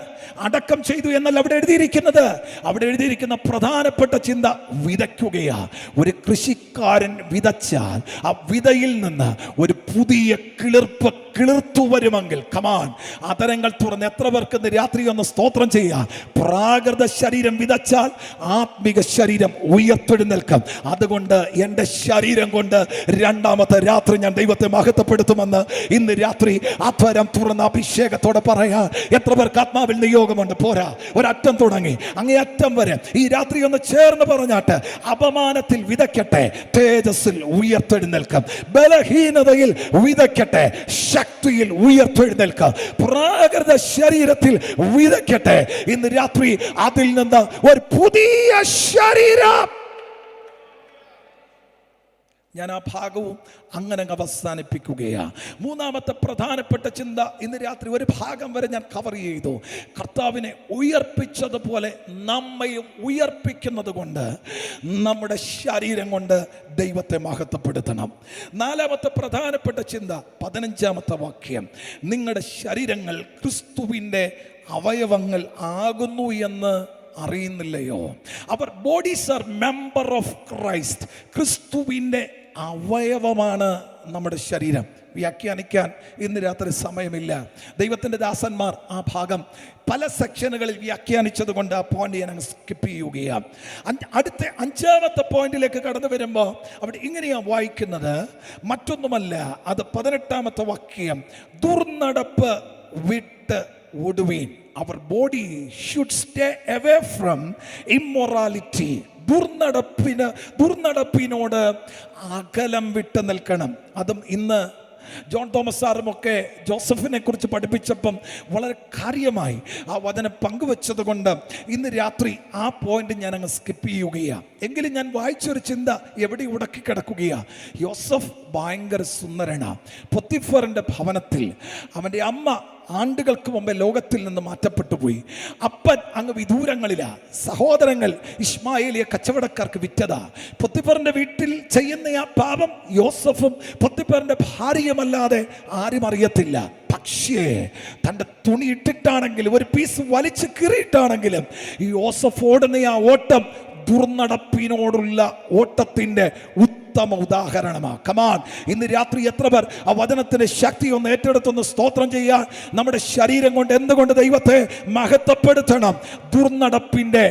അടക്കം ചെയ്തു എന്നല്ല അവിടെ എഴുതിയിരിക്കുന്നത്. അവിടെ എഴുതിയിരിക്കുന്ന പ്രധാനപ്പെട്ട ചിന്ത വിതയ്ക്കുകയാ. ഒരു കൃഷിക്കാരൻ വിതച്ചാൽ ആ വിതയിൽ നിന്ന് ഒരു പുതിയ കിളിർപ്പ് കിളിർത്തു വരുമെങ്കിൽ, കമാൻ, അതരങ്ങൾ തുറന്ന് എത്ര പേർക്ക് ഇന്ന് രാത്രി ഒന്ന് സ്തോത്രം ചെയ്യുക. പ്രാകൃത ശരീരം വിതച്ചാൽ ആത്മിക ശരീരം ഉയർത്തെഴുന്നേൽക്കും. അതുകൊണ്ട് എൻ്റെ ശരീരം കൊണ്ട് രണ്ടാമത്തെ രാത്രി ഞാൻ ദൈവത്തെ മഹത്വപ്പെടുത്തുമെന്ന് ഇന്ന് രാത്രി അധരം തുറന്ന അഭിഷേകത്തോടെ പറയാ. എത്ര പേർക്ക് ആത്മാവിൽ നിയോഗമുണ്ട്? പോരാ, ഒരറ്റം തുടങ്ങി അങ്ങേ അറ്റം വരെ ഈ രാത്രി ഒന്ന് ചേർന്ന് പറഞ്ഞാട്ട്, അപമാനത്തിൽ വിതയ്ക്കട്ടെ, തേജസ്സിൽ ഉയർത്തെഴുന്നേൽക്കും. ബലഹീനതയിൽ വിതയ്ക്കട്ടെ, ശക്തിയിൽ ഉയർത്തെഴുന്നേൽക്കാം. പ്രാകൃത ശരീരത്തിൽ വിതയ്ക്കട്ടെ, ഇന്ന് രാത്രി അതിൽ നിന്ന് ഒരു പുതിയ ശരീരം. ഞാൻ ആ ഭാഗവും അങ്ങനെ അവസാനിപ്പിക്കുകയാണ്. മൂന്നാമത്തെ പ്രധാനപ്പെട്ട ചിന്ത ഇന്ന് രാത്രി ഒരു ഭാഗം വരെ ഞാൻ കവർ ചെയ്തു. കർത്താവിനെ ഉയർപ്പിച്ചതുപോലെ നമ്മയും ഉയർപ്പിക്കുന്നത് കൊണ്ട് നമ്മുടെ ശരീരം കൊണ്ട് ദൈവത്തെ മഹത്വപ്പെടുത്തണം. നാലാമത്തെ പ്രധാനപ്പെട്ട ചിന്ത 15-ാമത്തെ വാക്യം, നിങ്ങളുടെ ശരീരങ്ങൾ ക്രിസ്തുവിൻ്റെ അവയവങ്ങൾ ആകുന്നു എന്ന് അറിയുന്നില്ലയോ? Our bodies are member of Christ. ക്രിസ്തുവിൻ്റെ അവയവമാണ് നമ്മുടെ ശരീരം. വ്യാഖ്യാനിക്കാൻ ഇന്ന് രാത്രി സമയമില്ല. ദൈവത്തിൻ്റെ ദാസന്മാർ ആ ഭാഗം പല സെക്ഷനുകളിൽ വ്യാഖ്യാനിച്ചത് കൊണ്ട് ആ പോയിന്റ് ഞാൻ സ്കിപ്പ് ചെയ്യുകയാണ്. അടുത്ത 5-ാമത്തെ പോയിന്റിലേക്ക് കടന്നു വരുമ്പോൾ അവിടെ ഇങ്ങനെയാണ് വായിക്കുന്നത്, മറ്റൊന്നുമല്ല, അത് 18-ാമത്തെ വാക്യം, ദുർനടപ്പ് വിട്ട് ഓടുവീൻ. Our body should stay away from immorality. ദുർനടപ്പിനോട് അകലം വിട്ട് നിൽക്കണം. അതും ഇന്ന് ജോൺ തോമസ് സാറുമൊക്കെ ജോസഫിനെ കുറിച്ച് പഠിപ്പിച്ചപ്പം വളരെ കാര്യമായി ആ വചനം പങ്കുവെച്ചത് കൊണ്ട് ഇന്ന് രാത്രി ആ പോയിന്റ് ഞാൻ അങ്ങ് സ്കിപ്പ് ചെയ്യുകയാണ്. എങ്കിലും ഞാൻ വായിച്ചൊരു ചിന്ത എവിടെ ഉടക്കി കിടക്കുകയാണ്. യോസഫ് ഭയങ്കര സുന്ദരനാണ്. പൊത്തിഫറിൻ്റെ ഭവനത്തിൽ അവൻ്റെ അമ്മ ആണ്ടുകൾക്ക് മുമ്പേ ലോകത്തിൽ നിന്ന് മാറ്റപ്പെട്ടു പോയി. അപ്പൻ അങ്ങ് വിദൂരങ്ങളിലാ. സഹോദരങ്ങൾ ഇസ്മായേലിയെ കച്ചവടക്കാർക്ക് വിറ്റതാ. പൊത്തിഫറിന്റെ വീട്ടിൽ ചെയ്യുന്ന ആ പാപം യോസഫും പൊത്തിഫറിന്റെ ഭാര്യയുമല്ലാതെ ആരും അറിയത്തില്ല. പക്ഷേ തൻ്റെ തുണി ഇട്ടിട്ടാണെങ്കിലും ഒരു പീസ് വലിച്ചു കീറിയിട്ടാണെങ്കിലും ഈ യോസഫ് ഓടുന്ന ആ ഓട്ടം ദുർനടപ്പിനോടുള്ള ഓട്ടത്തിൻ്റെ ഉത്തമ ഉദാഹരണമാണ്. കമാൻ, ഇന്ന് രാത്രി എത്ര പേർ ആ വചനത്തിന്റെ ശക്തി ഒന്ന് ഏറ്റെടുത്തൊന്ന് സ്തോത്രം ചെയ്യാൻ നമ്മുടെ ശരീരം കൊണ്ട് എന്തുകൊണ്ട് ദൈവത്തെ മഹത്വപ്പെടുത്തണം? ദുർനടപ്പിന്റെ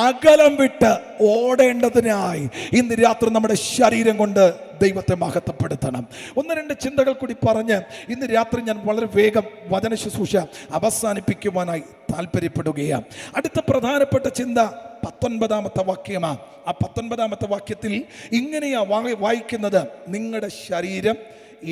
അകലം വിട്ട് ഓടേണ്ടതിനായി ഇന്ന് രാത്രി നമ്മുടെ ശരീരം കൊണ്ട് ദൈവത്തെ മഹത്വപ്പെടുത്തണം. 1-2 ചിന്തകൾ കൂടി പറഞ്ഞ് ഇന്ന് രാത്രി ഞാൻ വളരെ വേഗം വചന ശുശ്രൂഷ അവസാനിപ്പിക്കുവാനായി താല്പര്യപ്പെടുകയാണ്. അടുത്ത പ്രധാനപ്പെട്ട ചിന്ത 19-ാമത്തെ വാക്യമാണ്. ആ 19-ാമത്തെ വാക്യത്തിൽ ഇങ്ങനെയാ വായിക്കുന്നത്, നിങ്ങളുടെ ശരീരം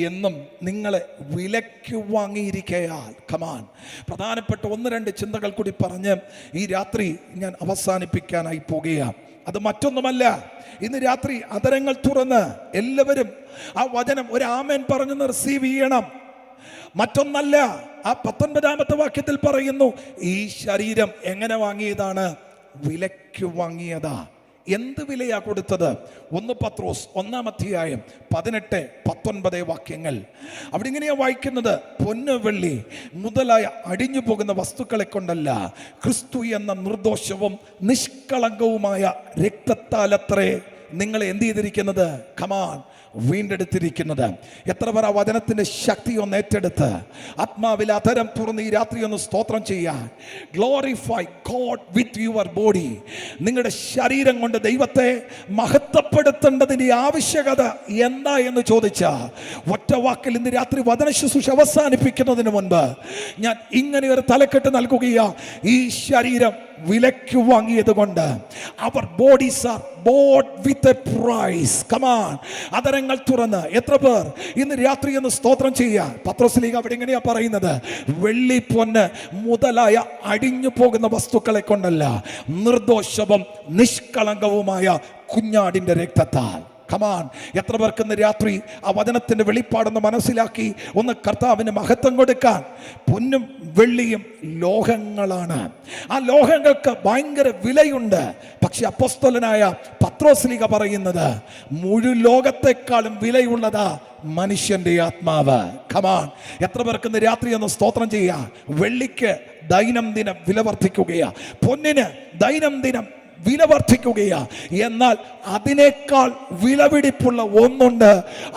എന്നും നിങ്ങളെ വിലയ്ക്ക് വാങ്ങിയിരിക്കയാൽ. കമാൻ, പ്രധാനപ്പെട്ട 1-2 ചിന്തകൾ കൂടി പറഞ്ഞ് ഈ രാത്രി ഞാൻ അവസാനിപ്പിക്കാനായി പോകുകയാണ്. അത് മറ്റൊന്നുമല്ല, ഇന്ന് രാത്രി അതരങ്ങൾ തുറന്ന് എല്ലാവരും ആ വചനം ഒരു ആമേൻ പറഞ്ഞ് റിസീവ് ചെയ്യണം. മറ്റൊന്നല്ല, ആ 19-ാമത്തെ വാക്യത്തിൽ പറയുന്നു, ഈ ശരീരം എങ്ങനെ വാങ്ങിയതാണ്? വിലയ്ക്ക് വാങ്ങിയതാ. എന്ത് വിലയാ കൊടുത്തത്? 1 പത്രോസ് 1-ാം അധ്യായം 18-19 വാക്യങ്ങൾ. അവിടെ ഇങ്ങനെയാ വായിക്കുന്നത്, പൊന്ന് വെള്ളി മുതലായ അടിഞ്ഞു പോകുന്ന വസ്തുക്കളെ കൊണ്ടല്ല, ക്രിസ്തു എന്ന നിർദോഷവും നിഷ്കളങ്കവുമായ രക്തത്താലത്രേ നിങ്ങളെ എന്ത് ചെയ്തിരിക്കുന്നത്? കമാൻ, വീണ്ടെടുത്തിരിക്കുന്നത്. എത്ര പേർ ആ വചനത്തിന്റെ ശക്തി ഒന്ന് ഏറ്റെടുത്ത് ആത്മാവിൽ അധരം തുറന്ന് ഈ രാത്രി ഒന്ന് സ്തോത്രം ചെയ്യാൻ. Glorify God with your body. നിങ്ങളുടെ ശരീരം കൊണ്ട് ദൈവത്തെ മഹത്വപ്പെടുത്തേണ്ടതിന്റെ ആവശ്യകത എന്താ എന്ന് ചോദിച്ചാൽ ഒറ്റ വാക്കിൽ ഇന്ന് രാത്രി വചന ശുശ്രൂഷ അവസാനിപ്പിക്കുന്നതിന് മുൻപ് ഞാൻ ഇങ്ങനെ ഒരു തലക്കെട്ട് നൽകുകയാ. ഈ ശരീരം വിലയ്ക്ക് വാങ്ങിയത് കൊണ്ട് our bodies are bought with a price. Come on, അതരങ്ങൾ തുറന്ന് എത്ര പേർ ഇന്ന് രാത്രി എന്ന് സ്തോത്രം ചെയ്യുക. പത്രോസ്ലീഹ അവിടെ ഇങ്ങനെയാ പറയുന്നത്, വെള്ളി പൊന്ന് മുതലായ അടിഞ്ഞു പോകുന്ന വസ്തുക്കളെ കൊണ്ടല്ല, നിർദോഷവും നിഷ്കളങ്കവുമായ കുഞ്ഞാടിന്റെ രക്തത്താൽ. കമാൻ, എത്ര പേർക്ക് ഇന്ന് രാത്രി ആ വചനത്തിന്റെ വെളിപ്പാടെന്ന് മനസ്സിലാക്കി ഒന്ന് കർത്താവിന് മഹത്വം കൊടുക്കാൻ. പൊന്നും വെള്ളിയും ലോഹങ്ങളാണ്. ആ ലോഹങ്ങൾക്ക് ഭയങ്കര വിലയുണ്ട്. പക്ഷെ അപ്പോസ്തലനായ പത്രോസ്ലീഹ പറയുന്നത് മുഴുവൻ ലോകത്തെക്കാളും വിലയുള്ളതാ മനുഷ്യന്റെ ആത്മാവ്. കമാൻ, എത്ര പേർക്ക് ഇന്ന് രാത്രി ഒന്ന് സ്തോത്രം ചെയ്യാ. വെള്ളിക്ക് ദൈനംദിനം വില വർദ്ധിക്കുകയാ, പൊന്നിന് ദൈനംദിനം വില വർദ്ധിക്കുകയാ. എന്നാൽ അതിനേക്കാൾ വിലപിടിപ്പുള്ള ഒന്നുണ്ട്,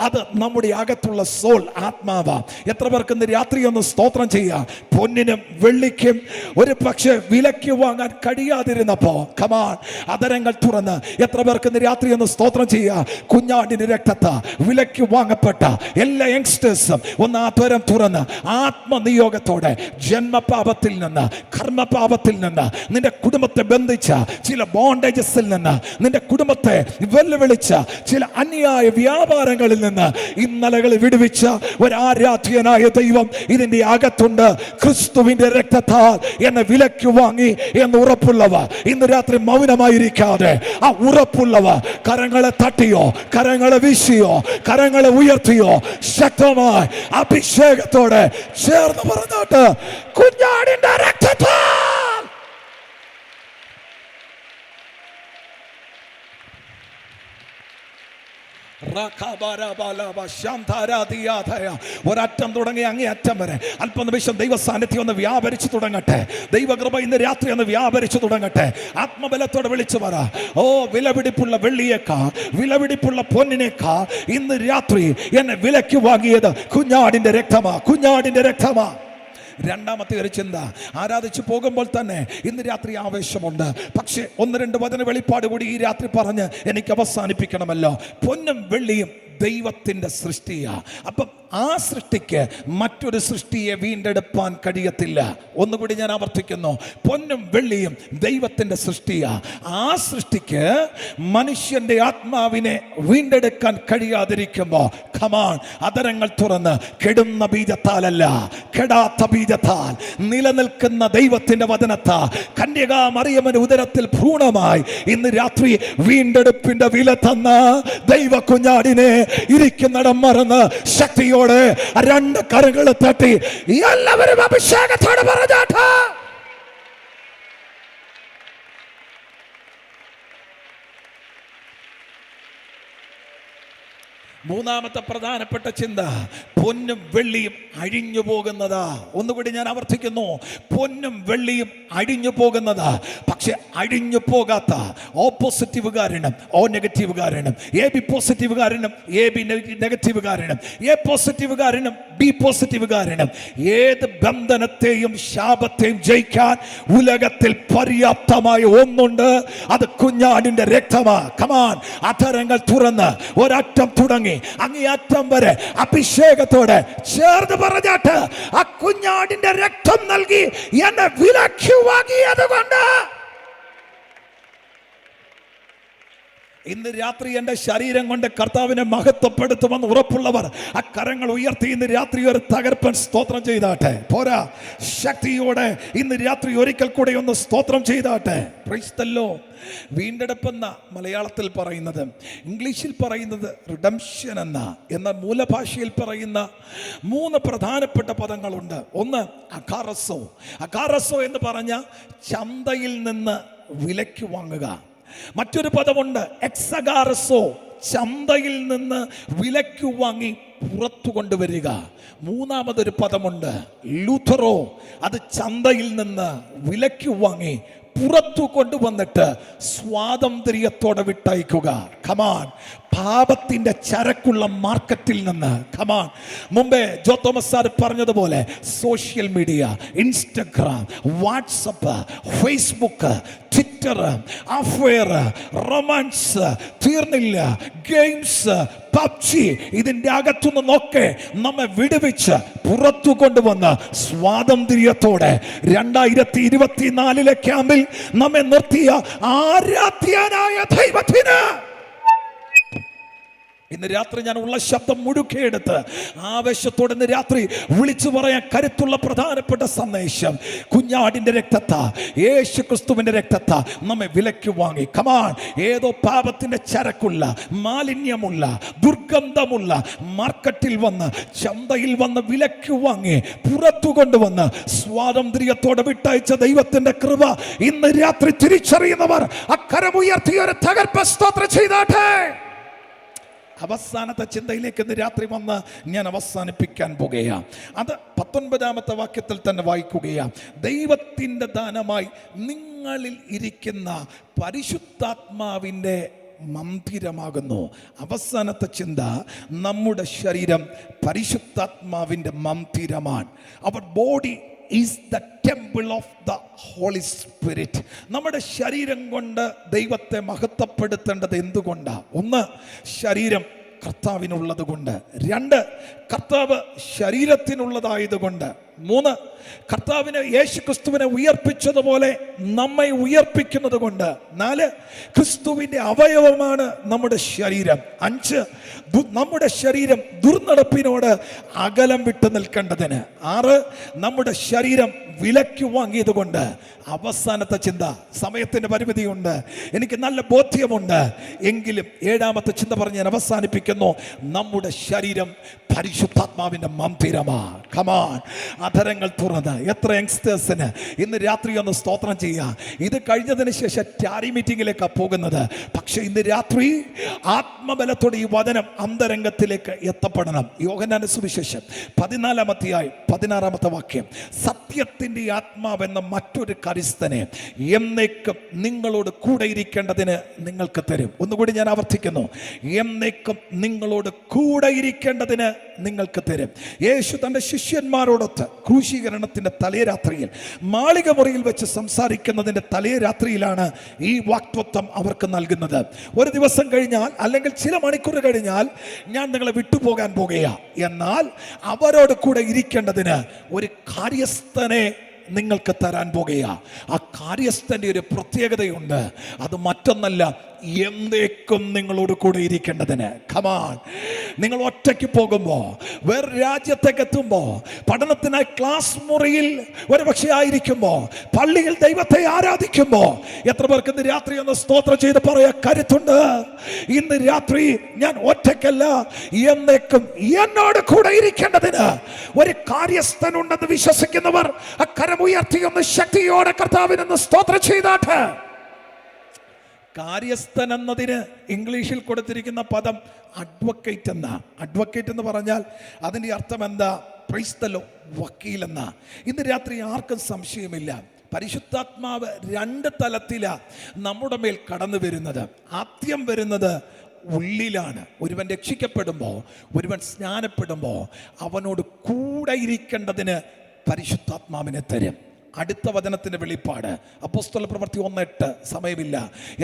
അത് നമ്മുടെ അകത്തുള്ള സോൾ, ആത്മാവാ. എത്ര പേർക്ക് ഇന്ന് രാത്രി ഒന്ന് സ്തോത്രം ചെയ്യാം. പൊന്നിനും വെള്ളിക്കും ഒരു പക്ഷേ വിലയ്ക്ക് വാങ്ങാൻ കഴിയാതിരുന്നപ്പോ കമാൻ, അതരങ്ങൾ തുറന്ന് എത്ര പേർക്ക് ഇന്ന് രാത്രി ഒന്ന് സ്തോത്രം ചെയ്യാം. കുഞ്ഞാടിന്റെ രക്തത്താ വിലയ്ക്ക് വാങ്ങപ്പെട്ട എല്ലാ യങ്സ്റ്റേഴ്സും ഒന്ന് ആത്വരം തുറന്ന് ആത്മനിയോഗത്തോടെ ജന്മപാപത്തിൽ നിന്ന്, കർമ്മപാപത്തിൽ നിന്ന്, നിന്റെ കുടുംബത്തെ ബന്ധിച്ച ചില ബോണ്ടേജസിൽ നിന്ന്, നിന്റെ കുടുംബത്തെ വെല്ലുവിളിച്ച ചില അന്യായ വ്യാപാരങ്ങളിൽ നിന്ന് ഇന്നലകൾ വിടുവിച്ച ഒരു ആരാധ്യനായ ദൈവം ഇതിന്റെ അകത്തുണ്ട്. ക്രിസ്തുവിന്റെ രക്തത്താൽ എന്നെ വിലയ്ക്ക് വാങ്ങി എന്ന് ഉറപ്പുള്ളവ ഇന്ന് രാത്രി മൗനമായിരിക്കാതെ ആ ഉറപ്പുള്ളവ കരങ്ങളെ തട്ടിയോ, കരങ്ങളെ വീശിയോ, കരങ്ങളെ ഉയർത്തിയോ ശക്തമായി അഭിഷേകത്തോടെ ചേർന്ന് പറഞ്ഞോട്ട് കുഞ്ഞാടിന്റെ രക്തത്താൽ. ഒരറ്റം തുടങ്ങി അങ്ങേ അറ്റം വരെ അല്പനിമിഷം ദൈവ സാന്നിധ്യം ഒന്ന് വ്യാപരിച്ചു തുടങ്ങട്ടെ. ദൈവകൃപ ഇന്ന് രാത്രി ഒന്ന് വ്യാപരിച്ചു തുടങ്ങട്ടെ. ആത്മബലത്തോടെ വിളിച്ചു പറ, ഓ വിലപിടിപ്പുള്ള വെള്ളിയേക്കാ, വിലപിടിപ്പുള്ള പൊന്നിനേക്കാ ഇന്ന് രാത്രി എന്നെ വിലയ്ക്ക് വാങ്ങിയത് കുഞ്ഞാടിന്റെ രക്തമാ, കുഞ്ഞാടിന്റെ രക്തമാ. രണ്ടാമത്തെ ഒരു ചിന്ത, ആരാധിച്ചു പോകുമ്പോൾ തന്നെ ഇന്ന് രാത്രി ആവേശമുണ്ട്. പക്ഷേ ഒന്ന് രണ്ട് വചന വെളിപ്പാട് കൂടി ഈ രാത്രി പറഞ്ഞ് എനിക്ക് അവസാനിപ്പിക്കണമല്ലോ. പൊന്നും വെള്ളിയും ദൈവത്തിൻ്റെ സൃഷ്ടിയാ. അപ്പം ആ സൃഷ്ടിക്ക് മറ്റൊരു സൃഷ്ടിയെ വീണ്ടെടുപ്പാൻ കഴിയത്തില്ല. ഒന്നുകൂടി ഞാൻ ആവർത്തിക്കുന്നു, പൊന്നും വെള്ളിയും ദൈവത്തിൻ്റെ സൃഷ്ടിയാ. ആ സൃഷ്ടിക്ക് മനുഷ്യന്റെ ആത്മാവിനെ വീണ്ടെടുക്കാൻ കഴിയാതിരിക്കുമ്പോൾ ഖമാൻ, അതരങ്ങൾ തുറന്ന് കെടുന്ന ബീജത്താലല്ല, കെടാത്ത ബീജത്താൽ നിലനിൽക്കുന്ന ദൈവത്തിന്റെ വചനത്താൽ കന്യകാ മറിയമ്മന്റെ ഉദരത്തിൽ ഭ്രൂണമായി ഇന്ന് രാത്രി വീണ്ടെടുപ്പിന്റെ വില തന്ന ദൈവ കുഞ്ഞാടിനെ ഇരിക്കുന്നിടം മറന്ന് ശക്തിയോടെ രണ്ട് കരങ്ങൾ തട്ടി എല്ലാവരും അഭിഷേകത്തോടെ പറഞ്ഞാട്ടെ. മൂന്നാമത്തെ പ്രധാനപ്പെട്ട ചിന്ത, പൊന്നും വെള്ളിയും അഴിഞ്ഞു പോകുന്നതാ. ഒന്നുകൂടി ഞാൻ ആവർത്തിക്കുന്നു, പൊന്നും വെള്ളിയും അഴിഞ്ഞു പോകുന്നതാ. പക്ഷെ അഴിഞ്ഞു പോകാത്ത ഓപ്പോസിറ്റീവ് കാരണം ഓ നെഗറ്റീവ് കാരണം, എ ബി പോസിറ്റീവ് കാരണം എ ബി നെഗറ്റീവ് കാരണം, എ പോസിറ്റീവ് കാരണം ബി പോസിറ്റീവ് കാരണം, ഏത് ബന്ധനത്തെയും ശാപത്തെയും ജയിക്കാൻ ഉലകത്തിൽ പര്യാപ്തമായ ഒന്നുണ്ട്, അത് കുഞ്ഞാടിന്റെ രക്തമാ. കമാൻ, അധരങ്ങൾ തുറന്ന് ഒരറ്റം തുടങ്ങി അങ്ങേയറ്റം വരെ അഭിഷേകത്തോടെ ചേർന്ന് പറഞ്ഞാട്ട് ആ കുഞ്ഞാടിന്റെ രക്തം നൽകി എന്നെ വിലയ്ക്ക് വാങ്ങിയത് കൊണ്ട് ഇന്ന് രാത്രി എൻ്റെ ശരീരം കൊണ്ട് കർത്താവിനെ മഹത്വപ്പെടുത്തുമെന്ന് ഉറപ്പുള്ളവർ ആ കരങ്ങൾ ഉയർത്തി ഇന്ന് രാത്രി ഒരു തകർപ്പൻ സ്തോത്രം ചെയ്താട്ടെ. പോരാ, ശക്തിയോടെ ഇന്ന് രാത്രി ഒരിക്കൽ കൂടെ ഒന്ന് സ്തോത്രം ചെയ്താട്ടെ. Praise the lord. വീണ്ടെടുപ്പെന്ന മലയാളത്തിൽ പറയുന്നത്, ഇംഗ്ലീഷിൽ പറയുന്നത് റിഡംഷൻ എന്ന മൂലഭാഷയിൽ പറയുന്ന മൂന്ന് പ്രധാനപ്പെട്ട പദങ്ങളുണ്ട്. ഒന്ന് അകാറസോ. അകാറസോ എന്ന് പറഞ്ഞ ചന്തയിൽ നിന്ന് വിലയ്ക്ക് വാങ്ങുക. മറ്റൊരു പദമുണ്ട് എക്സഗാറസോ, ചന്തയിൽ നിന്ന് വിലയ്ക്ക് വാങ്ങി പുറത്തു കൊണ്ടുവരിക. മൂന്നാമതൊരു പദമുണ്ട് ലൂഥറോ, അത് ചന്തയിൽ നിന്ന് വിലയ്ക്ക് വാങ്ങി പുറത്തു കൊണ്ടുവന്നിട്ട് സ്വാതന്ത്ര്യത്തോടെ വിട്ടയക്കുക. കമാൻ, പാപത്തിന്റെ ചരക്കുള്ള മാർക്കറ്റിൽ നിന്ന്. കമാൻ, മുമ്പേ ജോ തോമസ് സാർ പറഞ്ഞതുപോലെ social media, Instagram, WhatsApp, Facebook, Twitter, affair, romance, തീർന്നില്ല, ഗെയിംസ്, പബ്ജി, ഇതിന്റെ അകത്തുനിന്നൊക്കെ നമ്മെ വിടുവിച്ച് പുറത്തു കൊണ്ടുവന്ന് സ്വാതന്ത്ര്യത്തോടെ 2024 ക്യാമ്പിൽ നമ്മെ നിർത്തിയ ആരാധ്യനായ ദൈവത്തിന് ഇന്ന് രാത്രി ഞാൻ ഉള്ള ശബ്ദം മുഴുക്കെടുത്ത് ആവേശത്തോടെ ഇന്ന് രാത്രി വിളിച്ചു പറയാൻ കരുത്തുള്ള പ്രധാനപ്പെട്ട സന്ദേശം, കുഞ്ഞാടിന്റെ രക്തത്താ, യേശു ക്രിസ്തുവിന്റെ രക്തത്താ നമ്മെ വിലയ്ക്ക് വാങ്ങി. കമാൻ, ഏതോ പാപത്തിന്റെ ചരക്കുള്ള, മാലിന്യമുള്ള, ദുർഗന്ധമുള്ള മാർക്കറ്റിൽ വന്ന്, ചന്തയിൽ വന്ന് വിലയ്ക്ക് വാങ്ങി പുറത്തു കൊണ്ടുവന്ന് സ്വാതന്ത്ര്യത്തോടെ വിട്ടയച്ച ദൈവത്തിന്റെ കൃപ ഇന്ന് രാത്രി തിരിച്ചറിയുന്നവർ അക്കരമുയർത്തി ഒരു തകർപ്പ് സ്തോത്രം ചെയ്താട്ടെ. അവസാനത്തെ ചിന്തയിലേക്ക് ഇന്ന് രാത്രി വന്ന് ഞാൻ അവസാനിപ്പിക്കാൻ പോകുകയാണ്. അത് 19ാമത്തെ വാക്യത്തിൽ തന്നെ വായിക്കുകയാണ്. ദൈവത്തിൻ്റെ ദാനമായി നിങ്ങളിൽ ഇരിക്കുന്ന പരിശുദ്ധാത്മാവിൻ്റെ മന്ദിരമാകുന്നു. അവസാനത്തെ ചിന്ത, നമ്മുടെ ശരീരം പരിശുദ്ധാത്മാവിൻ്റെ മന്ദിരമാണ്. Our body is the temple of the holy spirit. നമ്മുടെ ശരീരം കൊണ്ട് ദൈവത്തെ മഹത്വപ്പെടുത്തേണ്ടത് എന്തുകൊണ്ടാണ്? ഒന്ന്, ശരീരം കർത്താവിനുള്ളത് കൊണ്ട്. 2, കർത്താവ് ശരീരത്തിനുള്ളതായതുകൊണ്ട്. 3, കർത്താവിനെ, യേശു ക്രിസ്തുവിനെ ഉയർപ്പിച്ചതുപോലെ നമ്മെ ഉയർപ്പിക്കുന്നത് കൊണ്ട്. 4, ക്രിസ്തുവിൻ്റെ അവയവമാണ് നമ്മുടെ ശരീരം. 5, നമ്മുടെ ശരീരം ദുർനടപ്പിനോട് അകലം വിട്ടു നിൽക്കേണ്ടതിന്. 6, നമ്മുടെ ശരീരം വിലയ്ക്ക് വാങ്ങിയത് കൊണ്ട്. അവസാനത്തെ ചിന്ത, സമയത്തിൻ്റെ പരിമിതിയുണ്ട്, എനിക്ക് നല്ല ബോധ്യമുണ്ട്, എങ്കിലും 7ാമത്തെ ചിന്ത പറഞ്ഞ് ഞാൻ അവസാനിപ്പിക്കുന്നു. നമ്മുടെ ശരീരം പരിശുദ്ധാത്മാവിൻ്റെ മന്ദിരമാണ്. കമാൻ, അധരങ്ങൾ തുറന്ന് എത്ര യങ്സ്റ്റേഴ്സിന് ഇന്ന് രാത്രി ഒന്ന് സ്തോത്രം ചെയ്യാം. ഇത് കഴിഞ്ഞതിന് ശേഷം ടാരി മീറ്റിംഗിലേക്കാണ് പോകുന്നത്. പക്ഷെ ഇന്ന് രാത്രി ആത്മബലത്തോടെ ഈ വചനം അന്തരംഗത്തിലേക്ക് എത്തപ്പെടണം. യോഹന്നാന്റെ സുവിശേഷം 14-ാം അധ്യായം 16-ാമത്തെ വാക്യം, സത്യത്തിൻ്റെ ആത്മാവെന്ന മറ്റൊരു കരിസ്തനെ എന്നേക്കും നിങ്ങളോട് കൂടെ ഇരിക്കേണ്ടതിന് നിങ്ങൾക്ക് തരും. ഒന്നുകൂടി ഞാൻ ആവർത്തിക്കുന്നു, എന്നേക്കും നിങ്ങളോട് കൂടെ ഇരിക്കേണ്ടതിന് നിങ്ങൾക്ക് തരും. യേശു തൻ്റെ ശിഷ്യന്മാരോടൊത്ത് ക്രൂശീകരണത്തിൻ്റെ തലേരാത്രിയിൽ മാളിക മുറിയിൽ വെച്ച് സംസാരിക്കുന്നതിൻ്റെ തലേരാത്രിയിലാണ് ഈ വാഗ്ദത്തം അവർക്ക് നൽകുന്നത്. ഒരു ദിവസം കഴിഞ്ഞാൽ, അല്ലെങ്കിൽ ചില മണിക്കൂർ കഴിഞ്ഞാൽ ഞാൻ നിങ്ങളെ വിട്ടുപോകാൻ പോകുകയാ, എന്നാൽ അവരോട് കൂടെ ഇരിക്കേണ്ടതിന് ഒരു കാര്യസ്ഥനെ നിങ്ങൾക്ക് തരാൻ പോകുകയാ. ആ കാര്യസ്ഥൻ്റെ ഒരു പ്രത്യേകതയുണ്ട്, അത് മറ്റൊന്നല്ല, എന്നേക്കും നിങ്ങളോട് കൂടെ ഇരിക്കേണ്ടതിന്. കമാൻ, നിങ്ങൾ ഒറ്റയ്ക്ക് പോകുമ്പോൾ, വേറെ രാജ്യത്തേക്ക് എത്തുമ്പോൾ, പഠനത്തിനായി ക്ലാസ് മുറിയിൽ ഒരു പക്ഷേ ആയിരിക്കുമ്പോൾ, പള്ളിയിൽ ദൈവത്തെ ആരാധിക്കുമ്പോൾ, എത്ര പേർക്ക് ഇന്ന് രാത്രി ഒന്ന് സ്തോത്രം ചെയ്ത് പറയാൻ കരുത്തുണ്ട്? ഇന്ന് രാത്രി ഞാൻ ഒറ്റയ്ക്കല്ല, എന്നേക്കും എന്നോട് കൂടെ ഇരിക്കേണ്ടതിന് ഒരു കാര്യസ്ഥനുണ്ടെന്ന് വിശ്വസിക്കുന്നവർ അക്കരമുയർത്തി ഒന്ന് ശക്തിയോടെ കർത്താവിനൊന്ന് സ്തോത്രം ചെയ്താട്ടെ. കാര്യസ്ഥൻ എന്നതിന് ഇംഗ്ലീഷിൽ കൊടുത്തിരിക്കുന്ന പദം അഡ്വക്കേറ്റ് എന്നാ. അഡ്വക്കേറ്റ് എന്ന് പറഞ്ഞാൽ അതിൻ്റെ അർത്ഥം എന്താ? പ്രൈസ് ദ ലോർഡ്, വക്കീൽ എന്നാ. ഇന്ന് രാത്രി ആർക്കും സംശയമില്ല, പരിശുദ്ധാത്മാവ് 2 തലത്തിലാണ് നമ്മുടെ മേൽ കടന്നു വരുന്നത്. ആദ്യം വരുന്നത് ഉള്ളിലാണ്. ഒരുവൻ രക്ഷിക്കപ്പെടുമ്പോൾ, ഒരുവൻ സ്നാനപ്പെടുമ്പോൾ അവനോട് കൂടെ ഇരിക്കേണ്ടതിന് പരിശുദ്ധാത്മാവിനെ തരും. അടുത്ത വചനത്തിന്റെ വെളിപ്പാട് അപ്പോസ്തല പ്രവൃത്തി 1:8. സമയമില്ല.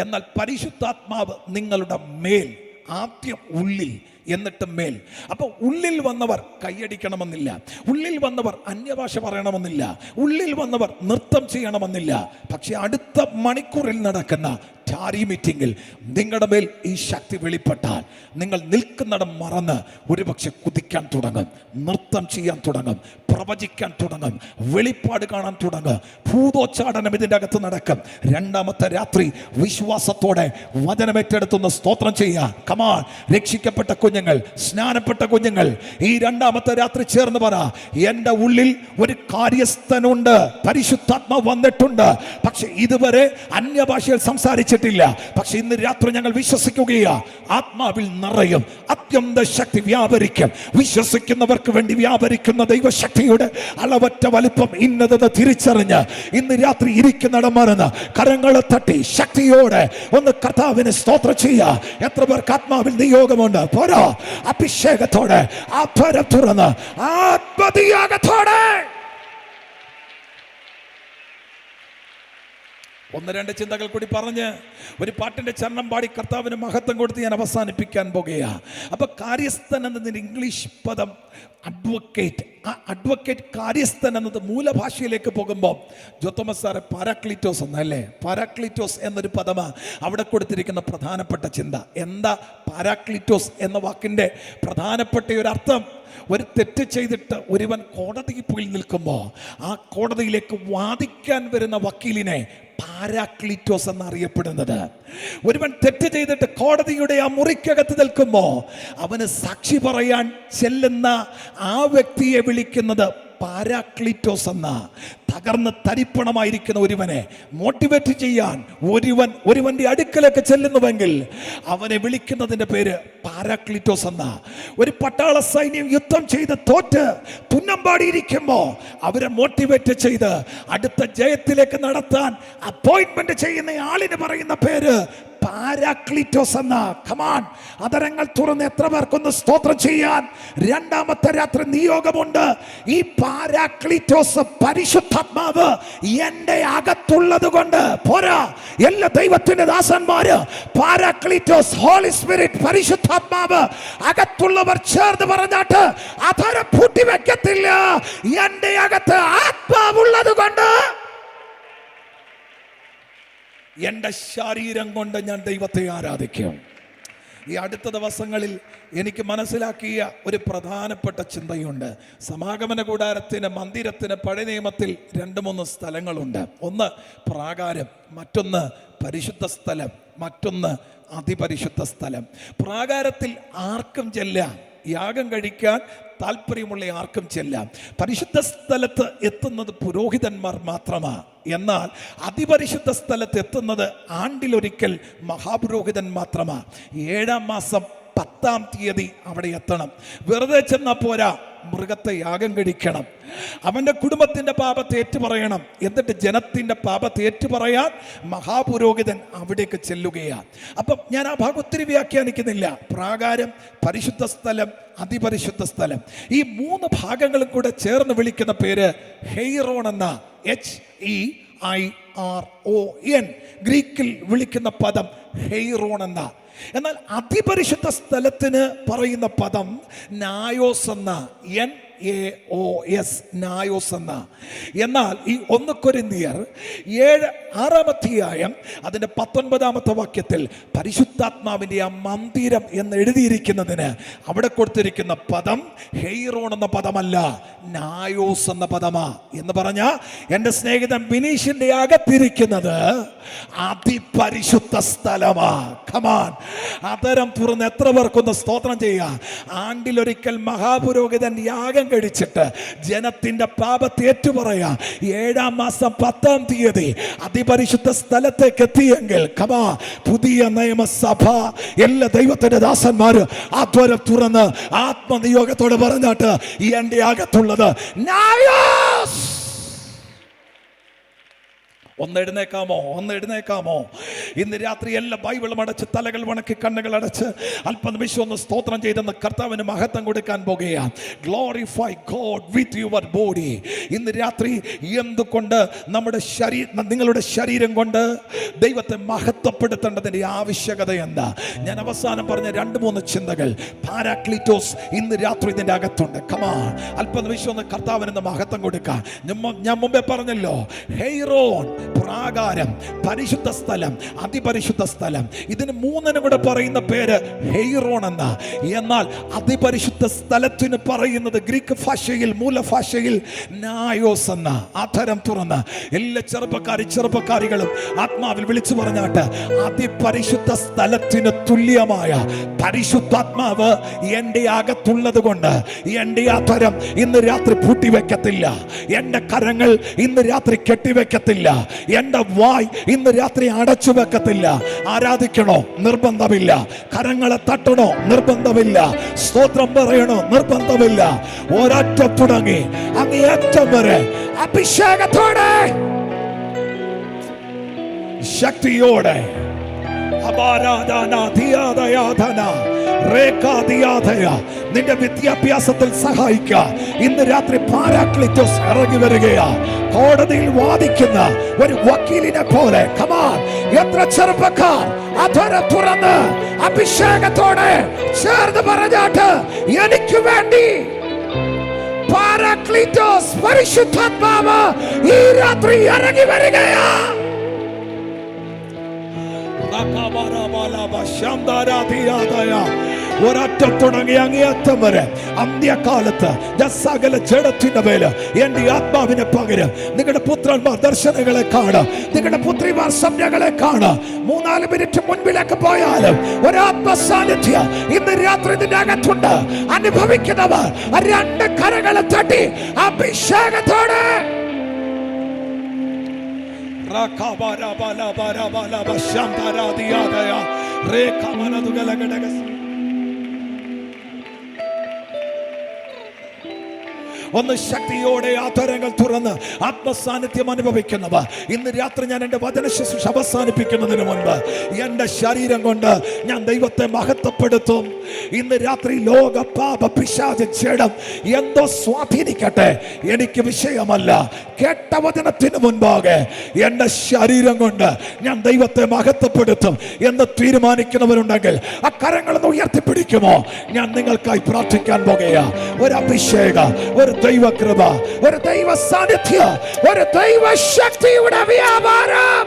എന്നാൽ പരിശുദ്ധാത്മാവ് നിങ്ങളുടെ മേൽ, ആദ്യം ഉള്ളിൽ, എന്നിട്ട് മേൽ. അപ്പോൾ ഉള്ളിൽ വന്നവർ കൈയടിക്കണമെന്നില്ല, ഉള്ളിൽ വന്നവർ അന്യഭാഷ പറയണമെന്നില്ല, ഉള്ളിൽ വന്നവർ നൃത്തം ചെയ്യണമെന്നില്ല. പക്ഷെ അടുത്ത മണിക്കൂറിൽ നടക്കുന്ന ടാരി മീറ്റിംഗിൽ നിങ്ങളുടെ മേൽ ഈ ശക്തി വെളിപ്പെട്ടാൽ നിങ്ങൾ നിൽക്കുന്നിടം മറന്ന് ഒരുപക്ഷെ കുതിക്കാൻ തുടങ്ങും, നൃത്തം ചെയ്യാൻ തുടങ്ങും, പ്രവചിക്കാൻ തുടങ്ങും, വെളിപ്പാട് കാണാൻ തുടങ്ങും, ഭൂതോച്ചാടനം ഇതിൻ്റെ അകത്ത് നടക്കും. 2ാമത്തെ രാത്രി വിശ്വാസത്തോടെ വചനമേറ്റെടുത്തുന്ന സ്തോത്രം ചെയ്യുക. കമാൻ, രക്ഷിക്കപ്പെട്ട കുഞ്ഞ് കുഞ്ഞുങ്ങൾ, സ്നാനപ്പെട്ട കുഞ്ഞുങ്ങൾ, ഈ രണ്ടാമത്തെ രാത്രി ചേർന്ന് പറ, എൻ്റെ ഉള്ളിൽ ഒരു കാര്യസ്ഥനുണ്ട്, പരിശുദ്ധാത്മാവ് വന്നിട്ടുണ്ട്, പക്ഷെ ഇതുവരെ അന്യഭാഷയിൽ സംസാരിച്ചിട്ടില്ല. പക്ഷെ ഇന്ന് രാത്രി ഞങ്ങൾ വിശ്വസിക്കുകയാ, ആത്മാവിൽ നിറയും, അത്യന്ത ശക്തി വ്യാപരിക്കും. വിശ്വസിക്കുന്നവർക്ക് വേണ്ടി വ്യാപരിക്കുന്ന ദൈവശക്തിയുടെ അളവറ്റ വലിപ്പം ഇന്നതെന്ന് തിരിച്ചറിഞ്ഞ് ഇന്ന് രാത്രി ഇരിക്കുന്നിടം മറന്ന് കരങ്ങളെ തട്ടി ശക്തിയോടെ ഒന്ന് കർത്താവിനെ സ്തോത്രം ചെയ്യുക. എത്ര പേർക്ക് ആത്മാവിൽ നിയോഗമുണ്ട്? പോരാ, അഭിഷേകത്തോടെ, അപരം തുറന്ന്, ആത്മനിയോഗത്തോടെ. ഒന്ന് രണ്ട് ചിന്തകൾ കൂടി പറഞ്ഞ് ഒരു പാട്ടിന്റെ ചരണം പാടി കർത്താവിന് മഹത്വം കൊടുത്ത് ഞാൻ അവസാനിപ്പിക്കാൻ പോകുകയാ. അപ്പൊ കാര്യസ്ഥൻ എന്നതിന്റെ ഇംഗ്ലീഷ് പദം അഡ്വക്കേറ്റ്. ആ അഡ്വക്കേറ്റ്, കാര്യസ്ഥൻ എന്നത് മൂലഭാഷയിലേക്ക് പോകുമ്പോൾ ജോത്തോമസ് സാറെ പാരാക്ലീറ്റോസ് എന്നല്ലേ, പാരാക്ലീറ്റോസ് എന്നൊരു പദമാ അവിടെ കൊടുത്തിരിക്കുന്ന പ്രധാനപ്പെട്ട ചിന്ത. എന്താ പാരാക്ലീറ്റോസ് എന്ന വാക്കിന്റെ പ്രധാനപ്പെട്ട ഒരു അർത്ഥം? ഒരു തെറ്റ് ചെയ്തിട്ട് ഒരുവൻ കോടതിയിൽ പോയി നിൽക്കുമ്പോൾ ആ കോടതിയിലേക്ക് വാദിക്കാൻ വരുന്ന വക്കീലിനെ പാരാക്ലീറ്റോസ് എന്നറിയപ്പെടുന്നത്. ഒരുവൻ തെറ്റ് ചെയ്തിട്ട് കോടതിയുടെ ആ മുറിക്കകത്ത് നിൽക്കുമ്പോൾ അവന് സാക്ഷി പറയാൻ ചെല്ലുന്ന ആ വ്യക്തിയെ വിളിക്കുന്നത് പാരാക്ലീറ്റോസ് എന്ന. തകർന്ന് തരിപ്പണമായിരിക്കുന്ന ഒരുവനെ മോട്ടിവേറ്റ് ചെയ്യാൻ ഒരുവന്റെ അടുക്കലേക്ക് ചെല്ലുന്നുവെങ്കിൽ അവനെ വിളിക്കുന്നതിന്റെ പേര് പാരാക്ലീറ്റോസ് എന്ന. ഒരു പട്ടാള സൈന്യം യുദ്ധം ചെയ്ത് തോറ്റ് തുന്നമ്പാടിയിരിക്കുമ്പോ അവരെ മോട്ടിവേറ്റ് ചെയ്ത് അടുത്ത ജയത്തിലേക്ക് നടത്താൻ അപ്പോയിന്റ്മെന്റ് ചെയ്യുന്ന ആളിന് പറയുന്ന പേര് പാരാക്ലീറ്റോസ് എന്ന. കമാൻ, അതരങ്ങൾ തുറന്ന് എത്ര പേർക്കൊന്ന് സ്തോത്രം ചെയ്യാൻ രണ്ടാമത്തെ രാത്രി നിയോഗമുണ്ട്. ഈ പാരാക്ലീറ്റോസ്, പരിശുദ്ധാത്മാവ് എന്റെ അകത്തുള്ളത് കൊണ്ട് പോരാ. എല്ലാ ദൈവത്തിന്റെ ദാസന്മാര് പാരാക്ലീറ്റോസ്, ഹോളി സ്പിരിറ്റ്, പരിശുദ്ധാത്മാവ് അകത്തുള്ളവർ ചേർന്ന് പറഞ്ഞാട്ട് അതരം പൂട്ടി വെക്കത്തില്ല. എന്റെ അകത്ത് ആത്മാവുള്ളത് കൊണ്ട് എൻ്റെ ശരീരം കൊണ്ട് ഞാൻ ദൈവത്തെ ആരാധിക്കും. ഈ അടുത്ത ദിവസങ്ങളിൽ എനിക്ക് മനസ്സിലാക്കിയ ഒരു പ്രധാനപ്പെട്ട ചിന്തയുണ്ട്. സമാഗമന കൂടാരത്തിന്, മന്ദിരത്തിന് പഴയ നിയമത്തിൽ 2-3 സ്ഥലങ്ങളുണ്ട്. ഒന്ന് പ്രാകാരം, മറ്റൊന്ന് പരിശുദ്ധ സ്ഥലം, മറ്റൊന്ന് അതിപരിശുദ്ധ സ്ഥലം. പ്രാകാരത്തിൽ ആർക്കും ചെല്ലാം, യാഗം കഴിക്കാൻ താല്പര്യമുള്ള ആർക്കും ചെല്ലാം. പരിശുദ്ധ സ്ഥലത്ത് എത്തുന്നത് പുരോഹിതന്മാർ മാത്രമാണ്. എന്നാൽ അതിപരിശുദ്ധ സ്ഥലത്ത് എത്തുന്നത് ആണ്ടിലൊരിക്കൽ മഹാപുരോഹിതൻ മാത്രമാണ്. 7-ാം മാസം 10-ാം തീയതി അവിടെ എത്തണം. വെറുതെ ചെന്നാൽ പോരാ, മൃഗത്തെ യാഗം കഴിക്കണം. അവന്റെ കുടുംബത്തിന്റെ പാപത്തെ ഏറ്റുപറയണം. എന്നിട്ട് ജനത്തിന്റെ പാപത്തെ ഏറ്റുപറയാൻ മഹാപുരോഹിതൻ അവിടേക്ക് ചെല്ലുകയാണ്. അപ്പം ഞാൻ ആ ഭാഗം ഒത്തിരി വ്യാഖ്യാനിക്കുന്നില്ല. പ്രാകാരം, പരിശുദ്ധ സ്ഥലം, അതിപരിശുദ്ധ സ്ഥലം, ഈ 3 ഭാഗങ്ങളും കൂടെ ചേർന്ന് വിളിക്കുന്ന പേര് ഹെയ്റോൺ എന്ന. HEIRON, ഗ്രീക്കിൽ വിളിക്കുന്ന പദം ഹെയ്റോൺ എന്ന. എന്നാൽ അതിപരിശുദ്ധ സ്ഥലത്തിന് പറയുന്ന പദം നായോസ് എന്ന. NAOS, നായോസ് എന്ന. എന്നാൽ ഈ 1 കൊരിന്ത്യർ 6-ാം അധ്യായം അതിൻ്റെ 19-ാമത്തെ വാക്യത്തിൽ പരിശുദ്ധാത്മാവിൻ്റെ ആ മന്ദിരം എന്ന് എഴുതിയിരിക്കുന്നതിന് അവിടെ കൊടുത്തിരിക്കുന്ന പദം ഹെയ്റോൺ എന്ന പദമല്ല, നായോസ് എന്ന പദമാ. എന്ന് പറഞ്ഞ എൻ്റെ സ്നേഹിതൻ ബിനീഷിന്റെ അകത്തിരിക്കുന്നത് അതിപരിശുദ്ധ സ്ഥലമാ. കമാൻ, അതരം തുറന്ന് എത്ര പേർക്കൊന്ന് സ്തോത്രം ചെയ്യുക. ആണ്ടിലൊരിക്കൽ മഹാപുരോഹിതൻ യാഗം കഴിച്ചിട്ട് ജനത്തിന്റെ പാപത്തെ ഏറ്റുപറയാ 7-ാം മാസം 10-ാം തീയതി അതിപരിശുദ്ധ സ്ഥലത്തേക്ക് എത്തിയെങ്കിൽ കമാ, പുതിയ നിയമസഭ എല്ലാ ദൈവത്തിന്റെ ദാസന്മാര് ആധ്വരം തുറന്ന് ആത്മനിയോഗത്തോടെ പറഞ്ഞാട്ട് എന്റെ അകത്തുള്ളത് നായോസ്. ഒന്ന് എഴുന്നേക്കാമോ? ഇന്ന് രാത്രി എല്ലാ ബൈബിളും അടച്ച്, തലകൾ വണക്കി, കണ്ണുകൾ അടച്ച് അല്പനിമിഷം ഒന്ന് സ്തോത്രം ചെയ്തെന്ന് കർത്താവിന് മഹത്വം കൊടുക്കാൻ പോകുകയാണ്. Glorify God with your body. ഇന്ന് രാത്രി എന്തുകൊണ്ട് നിങ്ങളുടെ ശരീരം കൊണ്ട് ദൈവത്തെ മഹത്വപ്പെടുത്തേണ്ടതിൻ്റെ ആവശ്യകത എന്താ? ഞാൻ അവസാനം പറഞ്ഞ 2-3 ചിന്തകൾ. പാരാക്ലീറ്റോസ് ഇന്ന് രാത്രി ഇതിൻ്റെ അകത്തുണ്ട്. കമാൻ, അല്പനിമിഷം ഒന്ന് കർത്താവിന് മഹത്വം കൊടുക്കാൻ. ഞാൻ മുമ്പേ പറഞ്ഞല്ലോ, ഹെയ്റോൺ പ്രാകാരം, പരിശുദ്ധ സ്ഥലം, അതിപരിശുദ്ധ സ്ഥലം. ഇതിന് മൂന്നിനും കൂടെ പറയുന്ന പേര് ഹെയ്റോൺ എന്ന. എന്നാൽ അതിപരിശുദ്ധ സ്ഥലത്തിന് പറയുന്നത് ഗ്രീക്ക് ഭാഷയിൽ, മൂലഭാഷയിൽ നായോസ് എന്ന. അധരം തുറന്ന് എല്ലാ ചെറുപ്പക്കാരികളും ആത്മാവിൽ വിളിച്ചു പറഞ്ഞാട്ട്, അതിപരിശുദ്ധ സ്ഥലത്തിന് തുല്യമായ പരിശുദ്ധാത്മാവ് എൻ്റെ അകത്തുള്ളത് കൊണ്ട് എൻ്റെ അധരം ഇന്ന് രാത്രി പൂട്ടിവെക്കത്തില്ല, എൻ്റെ കരങ്ങൾ ഇന്ന് രാത്രി കെട്ടിവെക്കത്തില്ല, എൻ്റെ വായ് ഇന്ന് രാത്രി അടച്ചു വെക്കത്തില്ല. ആരാധിക്കണോ? നിർബന്ധമില്ല. കരങ്ങളെ തട്ടണോ? നിർബന്ധമില്ല. സ്തോത്രം പറയണോ? നിർബന്ധമില്ല. ഒരറ്റം തുടങ്ങി അങ്ങേയറ്റം വരെ അഭിഷേകത്തോടെ, ശക്തിയോടെ, നിന്റെ വിദ്യാഭ്യാസത്തിൽ സഹായിക്കാൻ ഇന്ന് രാത്രി പാരാക്ലിറ്റോസ് ഇറങ്ങി വരികയാ. കോടതിയിൽ വാദിക്കുന്ന ഒരു വക്കീലിനെ പോലെ. കമാൻ, എത്ര ചെറുപ്പക്കാർ അധരം തുറന്ന് അഭിഷേകത്തോടെ ചേർന്ന് പറഞ്ഞാട്ട്, എനിക്ക് വേണ്ടി പാരാക്ലിറ്റോസ് പരിശുദ്ധാത്മാവ് ഈ രാത്രി ഇറങ്ങി വരികയാ. ഒരറ്റം തുടങ്ങി അങ്ങേയറ്റം വരെ അന്ത്യകാലത്ത് സകല ജഡത്തിന്റെ മേല് എന്റെ ആത്മാവിനെ പകരം നിങ്ങളുടെ പുത്രന്മാർ ദർശനങ്ങളെ കാണും, നിങ്ങളുടെ പുത്രിമാർ സ്വപ്നങ്ങളെ കാണും. 3-4 മിനിറ്റ് മുൻപിലേക്ക് പോയാലും ഒരാത്മ സാന്നിധ്യം ഇന്ന് രാത്രി നിന്റെ അകത്തുണ്ട്. അനുഭവിക്കുന്നവർ 2 കരങ്ങളെ തട്ടി അഭിഷേകത്തോടെ ഒന്ന് ശക്തിയോടെ ആധാരങ്ങൾ തുറന്ന് ആത്മസാന്നിധ്യം അനുഭവിക്കുന്നവ ഇന്ന് രാത്രി ഞാൻ എൻ്റെ വചന ശുശ്രൂഷ അവസാനിപ്പിക്കുന്നതിന് മുൻപ് എൻ്റെ ശരീരം കൊണ്ട് ഞാൻ ദൈവത്തെ മഹത്വപ്പെടുത്തും. ഇന്ന് രാത്രി ലോക പാപ പിശാച ജഡം എന്തോ സ്വാധീനിക്കട്ടെ, എനിക്ക് വിഷയമല്ല. കേട്ട വചനത്തിന് മുൻപാകെ എൻ്റെ ശരീരം കൊണ്ട് ഞാൻ ദൈവത്തെ മഹത്വപ്പെടുത്തും എന്ന് തീരുമാനിക്കുന്നവരുണ്ടെങ്കിൽ ആ കരങ്ങളൊന്ന് ഉയർത്തിപ്പിടിക്കുമോ? ഞാൻ നിങ്ങൾക്കായി പ്രാർത്ഥിക്കാൻ പോകുകയാ. ഒരു അഭിഷേക, ഒരു ദൈവകൃപ, ഒരു ദൈവ സാന്നിധ്യം, ഒരു ദൈവ ശക്തിയുടെ വ്യാപാരം.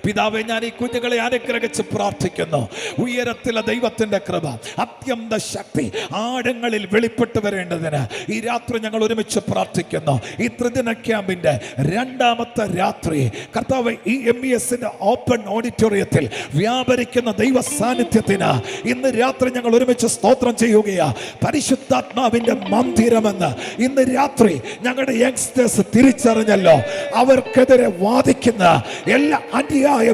പിതാവേ, ഞാൻ ഈ കുഞ്ഞുങ്ങളെ അനുഗ്രഹിച്ച് പ്രാർത്ഥിക്കുന്നു. ഉയരത്തിലെ ദൈവത്തിന്റെ കൃപ, അത്യന്ത ശക്തി ആഴങ്ങളിൽ വെളിപ്പെട്ടു വരേണ്ടതിന് ഈ രാത്രി ഞങ്ങൾ ഒരുമിച്ച് പ്രാർത്ഥിക്കുന്നു. ഈ ത്രിദിന ക്യാമ്പിന്റെ 2ാമത്തെ രാത്രി കർത്താവ് ഈ MESന്റെ ഓപ്പൺ ഓഡിറ്റോറിയത്തിൽ വ്യാപരിക്കുന്ന ദൈവ സാന്നിധ്യത്തിന് ഇന്ന് രാത്രി ഞങ്ങൾ ഒരുമിച്ച് സ്തോത്രം ചെയ്യുകയാ. പരിശുദ്ധാത്മാവിന്റെ മന്ദിരമെന്ന് ഇന്ന് രാത്രി ഞങ്ങളുടെ യങ്സ്റ്റേഴ്സ് തിരിച്ചറിഞ്ഞല്ലോ. അവർക്കെതിരെ വാദിക്കുന്ന എല്ലാ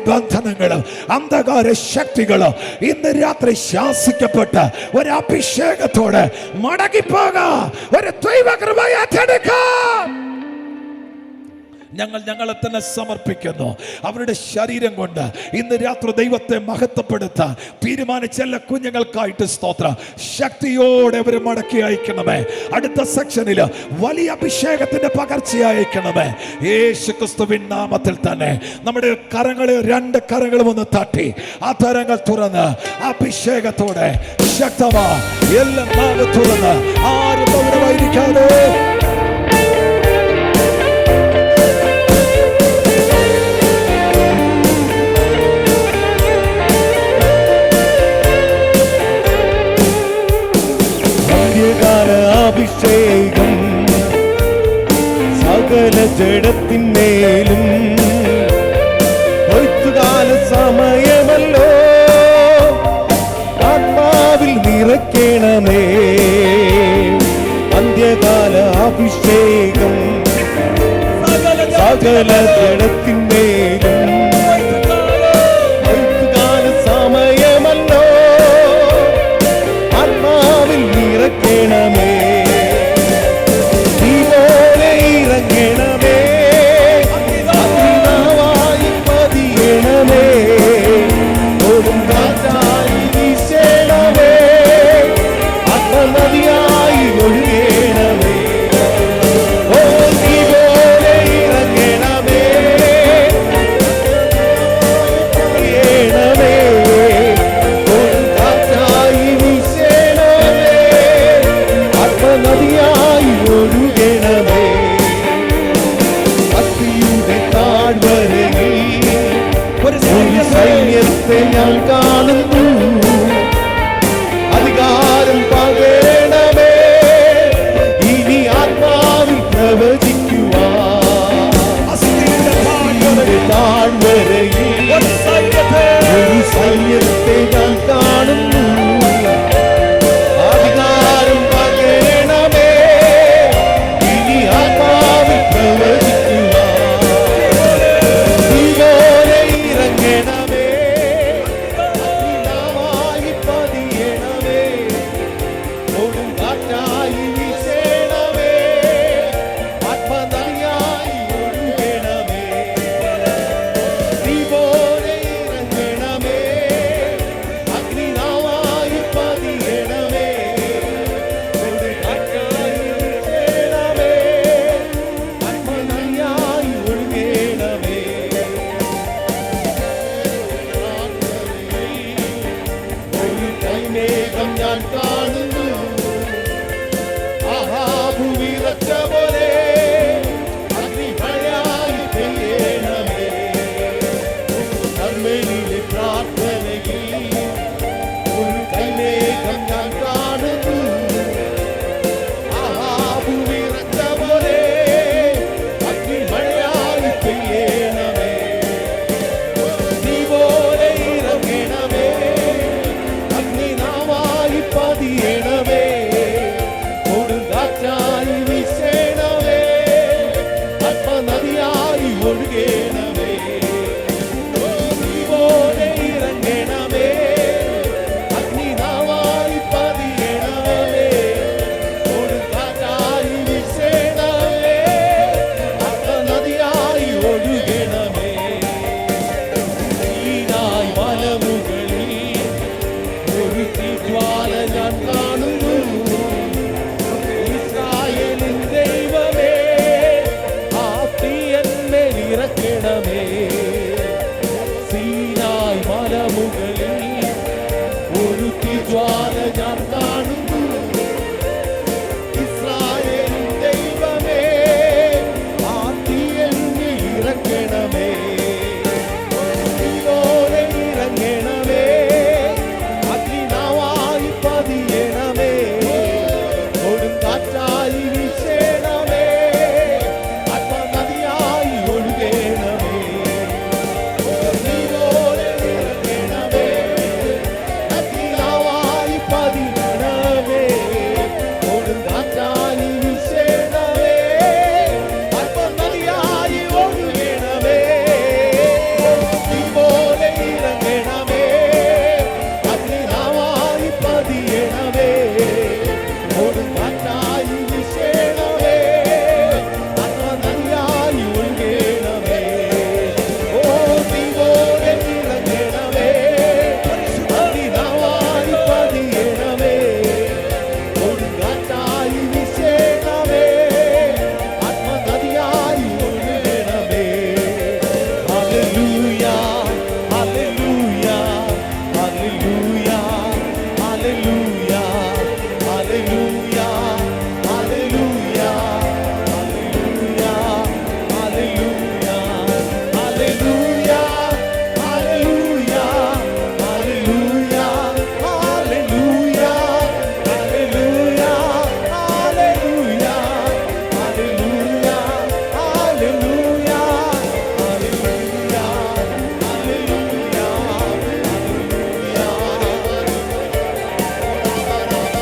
ബന്ധനങ്ങളും അന്ധകാര ശക്തികളും ഇന്ന് രാത്രി ശാസിക്കപ്പെട്ട് ഒരു അഭിഷേകത്തോടെ മടങ്ങിപ്പോകാം. ഒരു ദൈവകൃപ ഏറ്റെടുക്കാം. ഞങ്ങളെ തന്നെ സമർപ്പിക്കുന്നു. അവരുടെ ശരീരം കൊണ്ട് ഇന്ന് രാത്രി ദൈവത്തെ മഹത്വപ്പെടുത്താൻ തീരുമാനിച്ച എല്ലാ കുഞ്ഞുങ്ങൾക്കായിട്ട് സ്തോത്രം. ശക്തിയോടെ അവരെ മടക്കി അയക്കണമേ. അടുത്ത സെക്ഷനിൽ വലിയ അഭിഷേകത്തിന്റെ പകർച്ച അയക്കണമേ. യേശു ക്രിസ്തുവിൻ നാമത്തിൽ തന്നെ നമ്മുടെ കരങ്ങളെ 2 കരങ്ങളും ഒന്ന് തട്ടി അധരങ്ങൾ തുറന്ന് അഭിഷേകത്തോടെ ശക്തമാ എല്ലാം നാവ് തുറന്ന് ആരും പൗരമായിരിക്കാതെ അഭിഷേകം സകല ജഡത്തിന്മേലും കൊയ്ത്തുകാല സമയമല്ലോ, ആത്മാവിൽ നിറയ്ക്കണമേ. അന്ത്യകാല അഭിഷേകം സകല ജഡത്തിന്മേലും കൊയ്ത്തുകാല സമയമല്ലോ, ആത്മാവിൽ നിറയ്ക്കണമേ.